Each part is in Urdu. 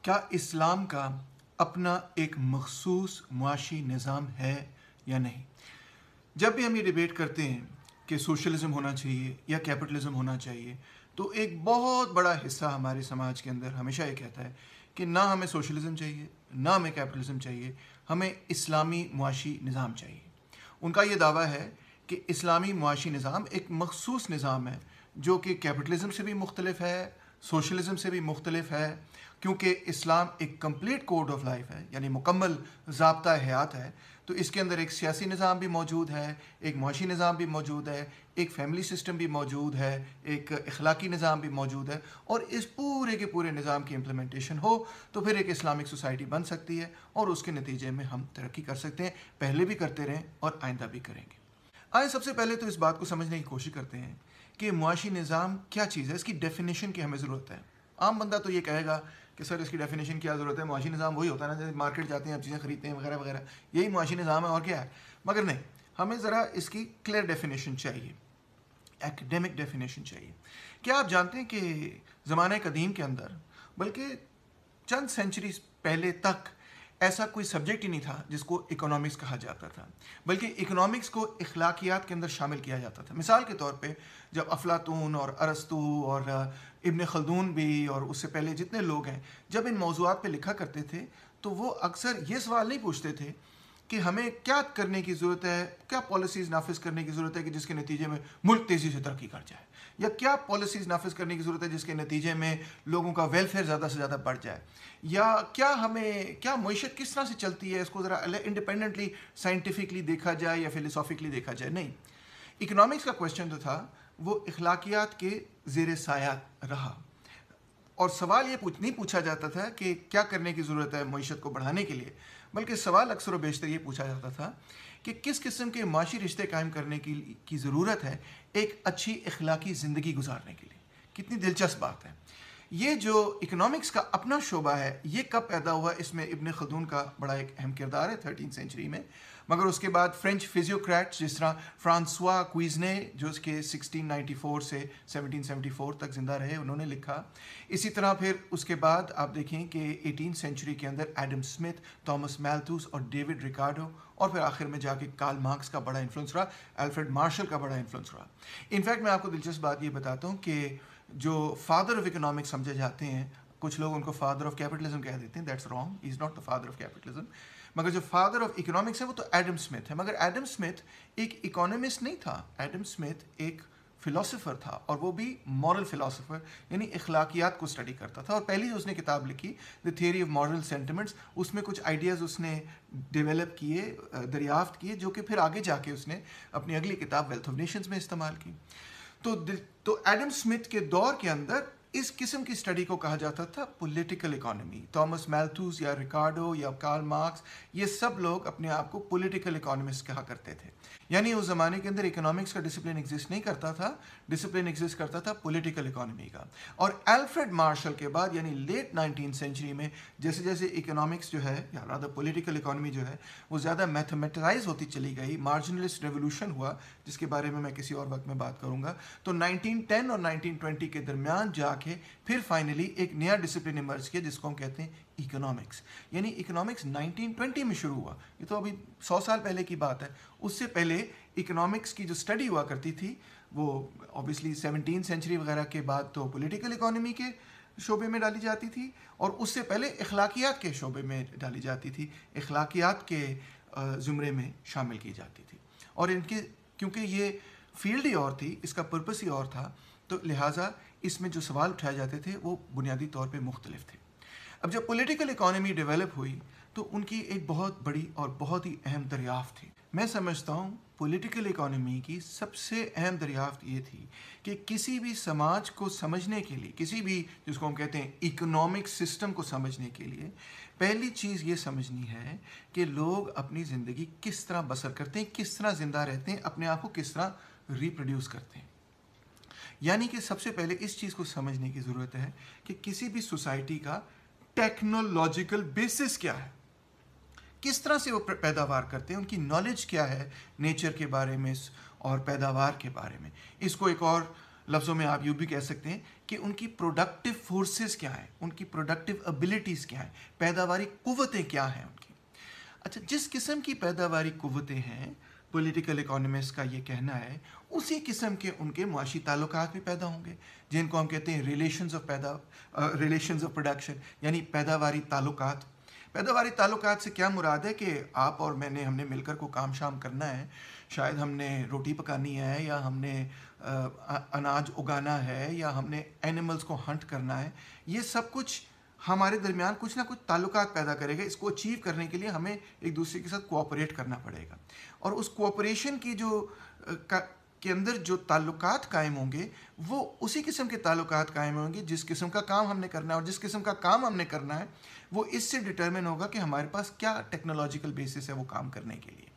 کیا اسلام کا اپنا ایک مخصوص معاشی نظام ہے یا نہیں؟ جب بھی ہم یہ ڈیبیٹ کرتے ہیں کہ سوشلزم ہونا چاہیے یا کیپٹلزم ہونا چاہیے، تو ایک بہت بڑا حصہ ہمارے سماج کے اندر ہمیشہ یہ کہتا ہے کہ نہ ہمیں سوشلزم چاہیے، نہ ہمیں کیپٹلزم چاہیے، ہمیں اسلامی معاشی نظام چاہیے۔ ان کا یہ دعویٰ ہے کہ اسلامی معاشی نظام ایک مخصوص نظام ہے جو کہ کیپٹلزم سے بھی مختلف ہے، سوشلزم سے بھی مختلف ہے، کیونکہ اسلام ایک کمپلیٹ کوڈ آف لائف ہے، یعنی مکمل ضابطہ حیات ہے۔ تو اس کے اندر ایک سیاسی نظام بھی موجود ہے، ایک معاشی نظام بھی موجود ہے، ایک فیملی سسٹم بھی موجود ہے، ایک اخلاقی نظام بھی موجود ہے، اور اس پورے کے پورے نظام کی امپلیمنٹیشن ہو تو پھر ایک اسلامک سوسائٹی بن سکتی ہے، اور اس کے نتیجے میں ہم ترقی کر سکتے ہیں، پہلے بھی کرتے رہیں اور آئندہ بھی کریں گے۔ آئے سب سے پہلے تو اس بات کو سمجھنے کی کوشش کرتے ہیں کہ معاشی نظام کیا چیز ہے، اس کی ڈیفینیشن کی ہمیں ضرورت ہے۔ عام بندہ تو یہ کہے گا کہ سر اس کی ڈیفینیشن کیا ضرورت ہے، معاشی نظام وہی ہوتا ہے نا، جیسے مارکیٹ جاتے ہیں، اب چیزیں خریدتے ہیں وغیرہ وغیرہ، یہی معاشی نظام ہے اور کیا ہے۔ مگر نہیں، ہمیں ذرا اس کی کلیئر ڈیفینیشن چاہیے، ایکڈیمک ڈیفینیشن چاہیے۔ کیا آپ جانتے ہیں کہ زمانہ قدیم کے اندر، بلکہ چند سینچریز پہلے تک، ایسا کوئی سبجیکٹ ہی نہیں تھا جس کو اکنامکس کہا جاتا تھا، بلکہ اکنامکس کو اخلاقیات کے اندر شامل کیا جاتا تھا۔ مثال کے طور پہ جب افلاطون اور ارسطو اور ابن خلدون بھی، اور اس سے پہلے جتنے لوگ ہیں، جب ان موضوعات پہ لکھا کرتے تھے تو وہ اکثر یہ سوال نہیں پوچھتے تھے کہ ہمیں کیا کرنے کی ضرورت ہے، کیا پالیسیز نافذ کرنے کی ضرورت ہے کہ جس کے نتیجے میں ملک تیزی سے ترقی کر جائے، یا کیا پالیسیز نافذ کرنے کی ضرورت ہے جس کے نتیجے میں لوگوں کا ویلفیئر زیادہ سے زیادہ بڑھ جائے، یا کیا معیشت کس طرح سے چلتی ہے، اس کو ذرا انڈیپینڈنٹلی سائنٹیفکلی دیکھا جائے یا فلسافکلی دیکھا جائے۔ نہیں، اکنامکس کا کویشچن جو تھا وہ اخلاقیات کے زیر سایہ رہا، اور سوال یہ نہیں پوچھا جاتا تھا کہ کیا کرنے کی ضرورت ہے معیشت کو بڑھانے کے لیے، بلکہ سوال اکثر و بیشتر یہ پوچھا جاتا تھا کہ کس قسم کے معاشی رشتے قائم کرنے کی ضرورت ہے ایک اچھی اخلاقی زندگی گزارنے کے لیے۔ کتنی دلچسپ بات ہے۔ یہ جو اکنامکس کا اپنا شعبہ ہے، یہ کب پیدا ہوا، اس میں ابن خلدون کا بڑا ایک اہم کردار ہے 13 سینچری میں، مگر اس کے بعد فرینچ فزیوکریٹس جس طرح فرانسوا کوئزنے، جو اس کے 1694 سے 1774 تک زندہ رہے، انہوں نے لکھا۔ اسی طرح پھر اس کے بعد آپ دیکھیں کہ 18 سینچری کے اندر ایڈم اسمتھ، تھامس میلتھوس اور ڈیوڈ ریکارڈو، اور پھر آخر میں جا کے کارل مارکس کا بڑا انفلوئنس رہا، الفریڈ مارشل کا بڑا انفلوئنس رہا۔ انفیکٹ میں آپ کو دلچسپ بات یہ بتاتا ہوں کہ جو فادر آف اکنامکس سمجھے جاتے ہیں، کچھ لوگ ان کو فادر آف کیپٹلزم کہہ دیتے ہیں، that's wrong, he is not the father of capitalism, مگر جو فادر آف اکنامکس ہے وہ تو ایڈم اسمتھ ہے۔ مگر ایڈم اسمتھ ایک اکانومسٹ نہیں تھا، ایڈم اسمتھ ایک فلاسفر تھا، اور وہ بھی مورل فلاسفر، یعنی اخلاقیات کو اسٹڈی کرتا تھا، اور پہلی جو اس نے کتاب لکھی دی تھیوری آف مورل سینٹیمنٹس، اس میں کچھ آئیڈیاز اس نے ڈیولپ کیے، دریافت کیے، جو کہ پھر آگے جا کے اس نے اپنی اگلی کتاب ویلتھ آف نیشنز میں استعمال کی۔ تو ایڈم اسمتھ کے دور کے اندر اس قسم کی اسٹڈی کو کہا جاتا تھا پولیٹیکل اکانومی۔ تھامس میلتھوس یا ریکارڈو یا کارل مارکس، یہ سب لوگ اپنے آپ کو پولیٹیکل اکانومسٹ کہا کرتے تھے، یعنی اس زمانے کے اندر اکنامکس کا ڈسپلن ایگزسٹ نہیں کرتا تھا، ڈسپلن ایگزسٹ کرتا تھا پولیٹیکل اکانومی کا۔ اور الفریڈ مارشل کے بعد، یعنی لیٹ 19 سینچری میں، جیسے جیسے اکنامکس جو ہے، یا رادر پولیٹیکل اکانومی جو ہے، وہ زیادہ میتھمیٹائز ہوتی چلی گئی، مارجنلسٹ ریولوشن ہوا، جس کے بارے میں کسی اور وقت میں بات کروں گا، تو 1910 اور 1920 کے درمیان جا کے پھر فائنلی ایک نیا ڈسپلن ایمرج کیا جس کو ہم کہتے ہیں اکنامکس۔ یعنی اکنامکس 1920 میں شروع ہوا، یہ تو ابھی 100 سال پہلے کی بات ہے۔ اس سے پہلے اکنامکس کی جو اسٹڈی ہوا کرتی تھی وہ اوبیسلی 17 سینچری وغیرہ کے بعد تو پولیٹیکل اکانومی کے شعبے میں ڈالی جاتی تھی، اور اس سے پہلے اخلاقیات کے شعبے میں ڈالی جاتی تھی، اخلاقیات کے زمرے میں شامل کی جاتی تھی۔ اور ان کے کیونکہ یہ فیلڈ ہی اور تھی، اس کا پرپس ہی اور تھا، تو لہٰذا اس میں جو سوال اٹھائے جاتے تھے وہ بنیادی طور پہ مختلف تھے۔ اب جب پولیٹیکل اکانومی ڈیولپ ہوئی تو ان کی ایک بہت بڑی اور بہت ہی اہم دریافت تھی۔ میں سمجھتا ہوں پولیٹیکل اکانومی کی سب سے اہم دریافت یہ تھی کہ کسی بھی سماج کو سمجھنے کے لیے، کسی بھی جس کو ہم کہتے ہیں اکنامک سسٹم کو سمجھنے کے لیے، پہلی چیز یہ سمجھنی ہے کہ لوگ اپنی زندگی کس طرح بسر کرتے ہیں، کس طرح زندہ رہتے ہیں، اپنے آپ کو کس طرح ریپروڈیوس کرتے ہیں۔ یعنی کہ سب سے پہلے اس چیز کو سمجھنے کی ضرورت ہے کہ کسی بھی سوسائٹی کا ٹیکنالوجیکل بیسس کیا ہے، کس طرح سے وہ پیداوار کرتے ہیں، ان کی نالج کیا ہے نیچر کے بارے میں اور پیداوار کے بارے میں۔ اس کو ایک اور لفظوں میں آپ یوں بھی کہہ سکتے ہیں کہ ان کی پروڈکٹیو فورسز کیا ہیں، ان کی پروڈکٹیو ابیلٹیز کیا ہیں، پیداواری قوتیں کیا ہیں ان کی۔ اچھا، جس قسم کی پیداواری قوتیں ہیں، پولیٹیکل اکانومسٹ کا یہ کہنا ہے، اسی قسم کے ان کے معاشی تعلقات بھی پیدا ہوں گے، جن کو ہم کہتے ہیں ریلیشنز آف پروڈکشن، یعنی پیداواری تعلقات۔ پیداواری تعلقات سے کیا مراد ہے کہ آپ اور ہم نے مل کر کو کام شام کرنا ہے، شاید ہم نے روٹی پکانی ہے، یا ہم نے اناج اگانا ہے، یا ہم نے اینیملز کو ہنٹ کرنا ہے، یہ سب کچھ ہمارے درمیان کچھ نہ کچھ تعلقات پیدا کرے گا۔ اس کو اچیو کرنے کے لیے ہمیں ایک دوسرے کے ساتھ کوآپریٹ کرنا پڑے گا، اور اس کوآپریشن کی کے اندر جو تعلقات قائم ہوں گے وہ اسی قسم کے تعلقات قائم ہوں گے جس قسم کا کام ہم نے کرنا ہے، اور جس قسم کا کام ہم نے کرنا ہے وہ اس سے ڈٹرمن ہوگا کہ ہمارے پاس کیا ٹیکنالوجیکل بیسس ہے وہ کام کرنے کے لیے۔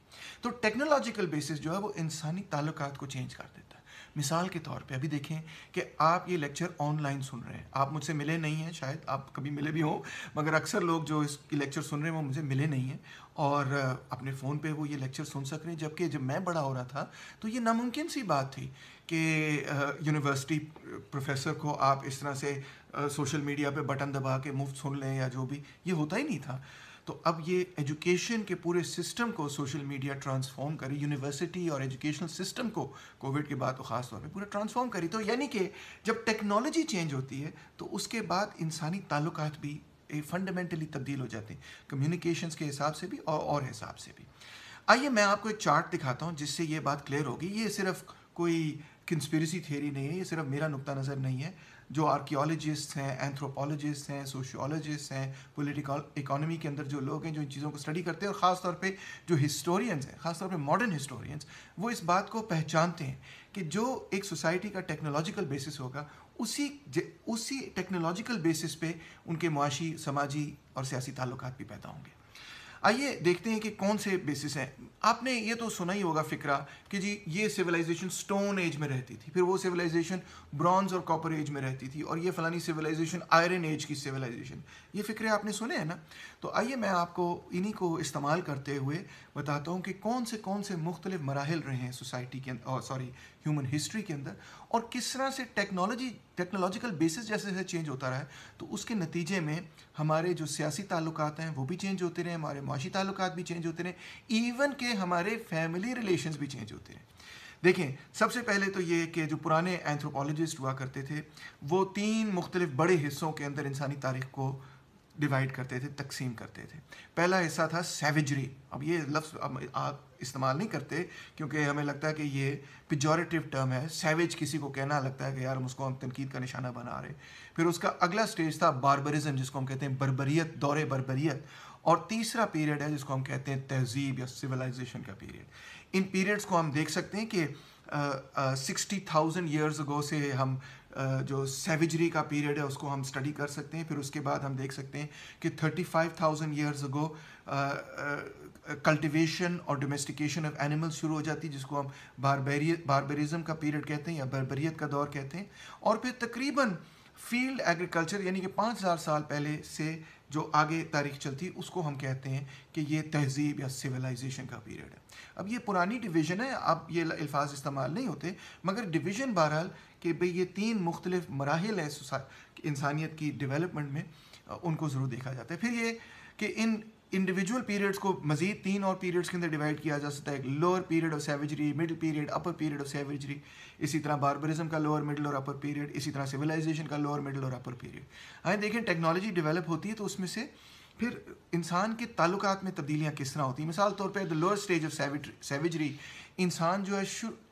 تو ٹیکنالوجیکل بیسس جو ہے وہ انسانی تعلقات کو چینج کر دیتا ہے۔ مثال کے طور پہ ابھی دیکھیں کہ آپ یہ لیکچر آن لائن سن رہے ہیں، آپ مجھ سے ملے نہیں ہیں، شاید آپ کبھی ملے بھی ہوں، مگر اکثر لوگ جو اس کی لیکچر سن رہے ہیں وہ مجھے ملے نہیں ہیں، اور اپنے فون پہ وہ یہ لیکچر سن سک رہے ہیں۔ جبکہ جب میں بڑا ہو رہا تھا تو یہ ناممکن سی بات تھی کہ یونیورسٹی پروفیسر کو آپ اس طرح سے سوشل میڈیا پہ بٹن دبا کے مفت سن لیں یا جو بھی، یہ ہوتا ہی نہیں تھا۔ تو اب یہ ایجوکیشن کے پورے سسٹم کو سوشل میڈیا ٹرانسفارم کری، یونیورسٹی اور ایجوکیشنل سسٹم کو کووڈ کے بعد تو خاص طور پہ پورا ٹرانسفارم کری۔ تو یعنی کہ جب ٹیکنالوجی چینج ہوتی ہے تو اس کے بعد انسانی تعلقات بھی فنڈامنٹلی تبدیل ہو جاتے ہیں، کمیونیکیشنز کے حساب سے بھی اور حساب سے بھی۔ آئیے میں آپ کو ایک چارٹ دکھاتا ہوں جس سے یہ بات کلیئر ہوگی۔ یہ صرف کوئی کنسپیریسی تھیوری نہیں ہے، یہ صرف میرا نقطہ نظر نہیں ہے۔ جو آرکیالوجسٹ ہیں، اینتھروپولوجسٹ ہیں، سوشیولوجسٹ ہیں، پولیٹیکل اکانومی کے اندر جو لوگ ہیں جو ان چیزوں کو اسٹڈی کرتے ہیں، اور خاص طور پہ جو ہسٹورینز ہیں، خاص طور پہ ماڈرن ہسٹورینز، وہ اس بات کو پہچانتے ہیں کہ جو ایک سوسائٹی کا ٹیکنالوجیکل بیسس ہوگا اسی ٹیکنالوجیکل بیسس پہ ان کے معاشی، سماجی اور سیاسی تعلقات بھی پیدا ہوں گے۔ آئیے دیکھتے ہیں کہ کون سے بیسس ہیں۔ آپ نے یہ تو سنا ہی ہوگا فکرہ کہ جی یہ سویلائزیشن سٹون ایج میں رہتی تھی، پھر وہ سویلائزیشن برونز اور کاپر ایج میں رہتی تھی، اور یہ فلانی سویلائزیشن آئرن ایج کی سویلائزیشن۔ یہ فکرے آپ نے سنے ہیں نا؟ تو آئیے میں آپ کو انہی کو استعمال کرتے ہوئے بتاتا ہوں کہ کون سے مختلف مراحل رہے ہیں سوسائٹی کے اندر، ہیومن ہسٹری کے اندر، اور کس طرح سے ٹیکنالوجیکل بیسس جیسے جیسے چینج ہوتا رہا ہے تو اس کے نتیجے میں ہمارے جو سیاسی تعلقات ہیں وہ بھی چینج ہوتے رہے، ہمارے معاشی تعلقات بھی چینج ہوتے رہے، ایون کہ ہمارے فیملی ریلیشنز بھی چینج ہوتے رہے۔ دیکھیں، سب سے پہلے تو یہ کہ جو پرانے اینتھروپولوجسٹ ہوا کرتے تھے وہ 3 مختلف بڑے حصوں کے اندر انسانی تاریخ کو ڈیوائڈ کرتے تھے، تقسیم کرتے تھے۔ پہلا حصہ تھا سیویجری۔ اب یہ لفظ آپ استعمال نہیں کرتے کیونکہ ہمیں لگتا ہے کہ یہ پیجوریٹیو ٹرم ہے، سیویج کسی کو کہنا لگتا ہے کہ یار اس کو ہم تنقید کا نشانہ بنا رہے۔ پھر اس کا اگلا سٹیج تھا باربرزم، جس کو ہم کہتے ہیں بربریت، دور بربریت، اور تیسرا پیریڈ ہے جس کو ہم کہتے ہیں تہذیب یا سویلائزیشن کا پیریڈ۔ ان پیریڈز کو ہم دیکھ سکتے ہیں کہ 60,000 ایئرز اگو سے ہم جو سیویجری کا پیریڈ ہے اس کو ہم اسٹڈی کر سکتے ہیں۔ پھر اس کے بعد ہم دیکھ سکتے ہیں کہ 35,000 ایئرز اگو کلٹیویشن اور ڈومیسٹیکیشن آف اینیملز شروع ہو جاتی، جس کو ہم باربرزم کا پیریڈ کہتے ہیں یا بربریت کا دور کہتے ہیں۔ اور پھر تقریباً فیلڈ ایگریکلچر یعنی کہ 5,000 سال پہلے سے جو آگے تاریخ چلتی ہے اس کو ہم کہتے ہیں کہ یہ تہذیب یا سویلائزیشن کا پیریڈ ہے۔ اب یہ پرانی ڈویژن ہے، اب یہ الفاظ استعمال نہیں ہوتے، مگر ڈویژن بہرحال کہ بھئی یہ 3 مختلف مراحل ہیں انسانیت کی ڈیولپمنٹ میں، ان کو ضرور دیکھا جاتا ہے۔ پھر یہ کہ ان انڈیویجول پیریڈز کو مزید 3 اور پیریڈز کے اندر ڈیوائڈ کیا جا سکتا ہے، ایک lower period of savagery, middle period, upper period of savagery, اسی طرح باربرزم کا لوور مڈل اور اپر پیریڈ، اسی طرح سویلائزیشن کا لوور مڈل اور اپر پیریڈ۔ آئیں دیکھیں ٹیکنالوجی ڈیولپ ہوتی ہے تو اس میں سے پھر انسان کے تعلقات میں تبدیلیاں کس طرح ہوتی ہیں۔ مثال طور پہ دا لوور اسٹیج آف سیویجری، انسان جو ہے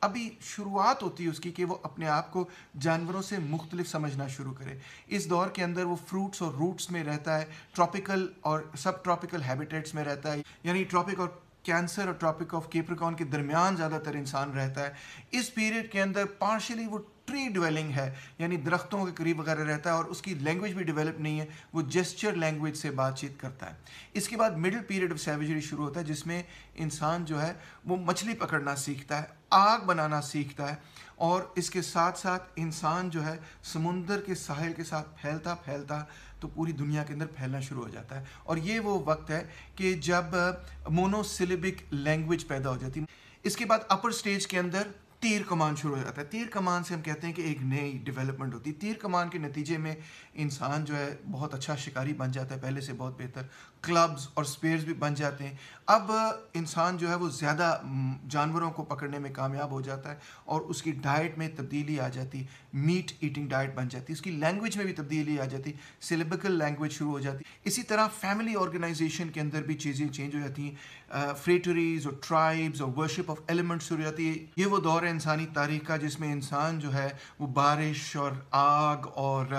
ابھی شروعات ہوتی ہے اس کی کہ وہ اپنے آپ کو جانوروں سے مختلف سمجھنا شروع کرے۔ اس دور کے اندر وہ فروٹس اور روٹس میں رہتا ہے، ٹراپیکل اور سب ٹراپیکل ہیبیٹیٹس میں رہتا ہے، یعنی ٹراپک اور کینسر اور ٹراپک آف کیپریکارن کے درمیان زیادہ تر انسان رہتا ہے۔ اس پیریڈ کے اندر پارشلی وہ ٹری ڈویلنگ ہے، یعنی درختوں کے قریب وغیرہ رہتا ہے، اور اس کی لینگویج بھی ڈیولپ نہیں ہے، وہ جیسچر لینگویج سے بات چیت کرتا ہے۔ اس کے بعد مڈل پیریڈ آف سیویجری شروع ہوتا ہے جس میں انسان جو ہے وہ مچھلی پکڑنا سیکھتا ہے، آگ بنانا سیکھتا ہے، اور اس کے ساتھ ساتھ انسان جو ہے سمندر کے ساحل کے ساتھ پھیلتا پھیلتا تو پوری دنیا کے اندر پھیلنا شروع ہو جاتا ہے۔ اور یہ وہ وقت ہے کہ جب مونو سیلیبک لینگویج پیدا ہو جاتی ہے۔ اس کے بعد اپر سٹیج کے اندر تیر کمان شروع ہو جاتا ہے. تیر کمان سے ہم کہتے ہیں کہ ایک نئی ڈیولپمنٹ ہوتی ہے. تیر کمان کے نتیجے میں انسان جو ہے بہت اچھا شکاری بن جاتا ہے, پہلے سے بہت بہتر. کلبز اور اسپیئرز بھی بن جاتے ہیں. اب انسان جو ہے وہ زیادہ جانوروں کو پکڑنے میں کامیاب ہو جاتا ہے اور اس کی ڈائٹ میں تبدیلی آ جاتی, میٹ ایٹنگ ڈائٹ بن جاتی. اس کی لینگویج میں بھی تبدیلی آ جاتی, سلیبیکل لینگویج شروع ہو جاتی. اسی طرح فیملی آرگنائزیشن کے اندر بھی چیزیں چینج ہو جاتی ہیں. فریٹریز اور ٹرائبز اور ورشپ آف ایلیمنٹس شروع ہو جاتی ہے. یہ وہ دور ہے انسانی تاریخ کا جس میں انسان جو ہے وہ بارش اور آگ اور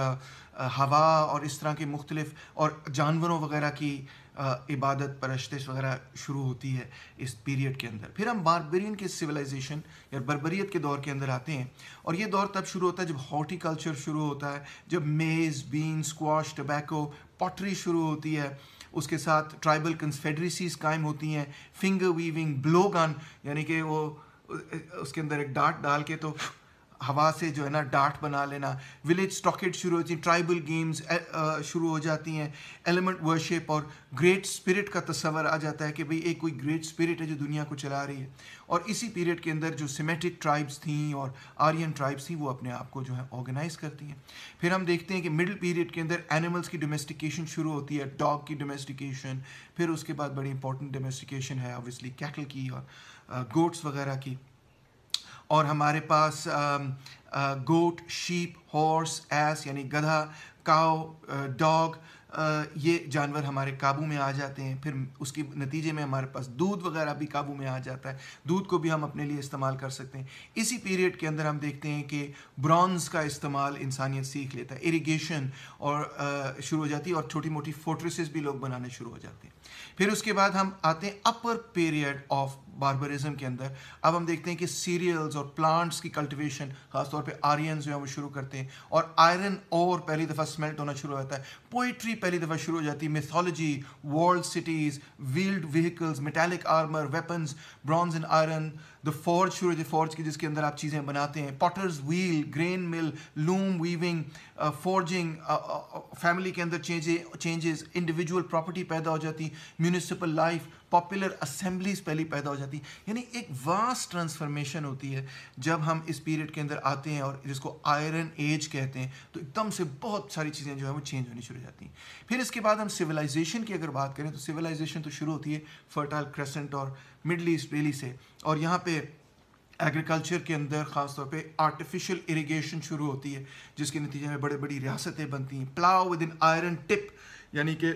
ہوا اور اس طرح کے مختلف اور جانوروں وغیرہ کی عبادت پرستش وغیرہ شروع ہوتی ہے اس پیریڈ کے اندر. پھر ہم باربرین کے سویلائزیشن یا بربریت کے دور کے اندر آتے ہیں, اور یہ دور تب شروع ہوتا ہے جب ہارٹی کلچر شروع ہوتا ہے, جب میز, بین, اسکواش, ٹبیکو, پوٹری شروع ہوتی ہے. اس کے ساتھ ٹرائبل کنفیڈریسیز قائم ہوتی ہیں. فنگر ویونگ, بلو گن یعنی کہ وہ اس کے اندر ایک ڈاٹ ڈال کے تو ہوا سے جو ہے نا ڈاٹ بنا لینا. ولیج اسٹاکٹ شروع ہوتی ہیں. ٹرائبل گیمز شروع ہو جاتی ہیں. ایلیمنٹ ورشپ اور گریٹ اسپرٹ کا تصور آ جاتا ہے کہ بھئی ایک کوئی گریٹ اسپرٹ ہے جو دنیا کو چلا رہی ہے. اور اسی پیریڈ کے اندر جو سیمیٹک ٹرائبس تھیں اور آرین ٹرائبس تھیں وہ اپنے آپ کو جو ہے آرگنائز کرتی ہیں. پھر ہم دیکھتے ہیں کہ مڈل پیریڈ کے اندر اینیملس کی ڈومیسٹیکیشن شروع ہوتی ہے, ڈاگ کی ڈومیسٹیکیشن. پھر اس کے بعد بڑی امپورٹنٹ ڈومیسٹیکیشن ہے اوبویسلی کیٹل کی اور گوٹس وغیرہ کی. اور ہمارے پاس گوٹ, شیپ, ہارس, ایس یعنی گدھا, کاؤ, ڈاگ, یہ جانور ہمارے قابو میں آ جاتے ہیں. پھر اس کے نتیجے میں ہمارے پاس دودھ وغیرہ بھی قابو میں آ جاتا ہے. دودھ کو بھی ہم اپنے لیے استعمال کر سکتے ہیں. اسی پیریڈ کے اندر ہم دیکھتے ہیں کہ برونز کا استعمال انسانیت سیکھ لیتا ہے. اریگیشن اور شروع ہو جاتی ہے اور چھوٹی موٹی فورٹریسز بھی لوگ بنانے شروع ہو جاتے ہیں. پھر اس کے بعد ہم آتے ہیں اپر پیریڈ آف باربرزم کے اندر. اب ہم دیکھتے ہیں کہ سیریلز اور پلانٹس کی کلٹیویشن خاص طور پہ آرینز جو ہیں وہ شروع کرتے ہیں, اور آئرن اور پہلی دفعہ سمیلٹ ہونا شروع ہوتا ہے. پوئٹری پہلی دفعہ شروع ہو جاتی ہے. Mythology, وارلڈ cities, valid vehicles, metallic armour, weapons, bronze and iron. The forge شروع ہوتی ہے, فورج کی جس کے اندر آپ چیزیں بناتے ہیں. پاٹرز ویل, گرین مل, لوم ویونگ, فورجنگ. فیملی کے اندر چینجز, انڈیویجول پراپرٹی پیدا ہو جاتی, میونسپل لائف, پاپولر اسمبلیز پہلی پیدا ہو جاتی. یعنی ایک واسٹ ٹرانسفارمیشن ہوتی ہے جب ہم اس پیریڈ کے اندر آتے ہیں, اور جس کو آئرن ایج کہتے ہیں. تو ایک دم سے بہت ساری چیزیں جو ہیں وہ چینج ہونی شروع ہو جاتی ہیں. پھر اس کے بعد ہم سویلائزیشن کی اگر بات کریں تو سویلائزیشن تو شروع ہوتی ہے فرٹائل کریسنٹ اور مڈل ایسٹ ریلی سے, اور یہاں پہ ایگریکلچر کے اندر خاص طور پہ آرٹیفیشل اریگیشن شروع ہوتی ہے جس کے نتیجے میں بڑے بڑی ریاستیں بنتی ہیں. پلاؤ ود ان آئرن ٹپ یعنی کہ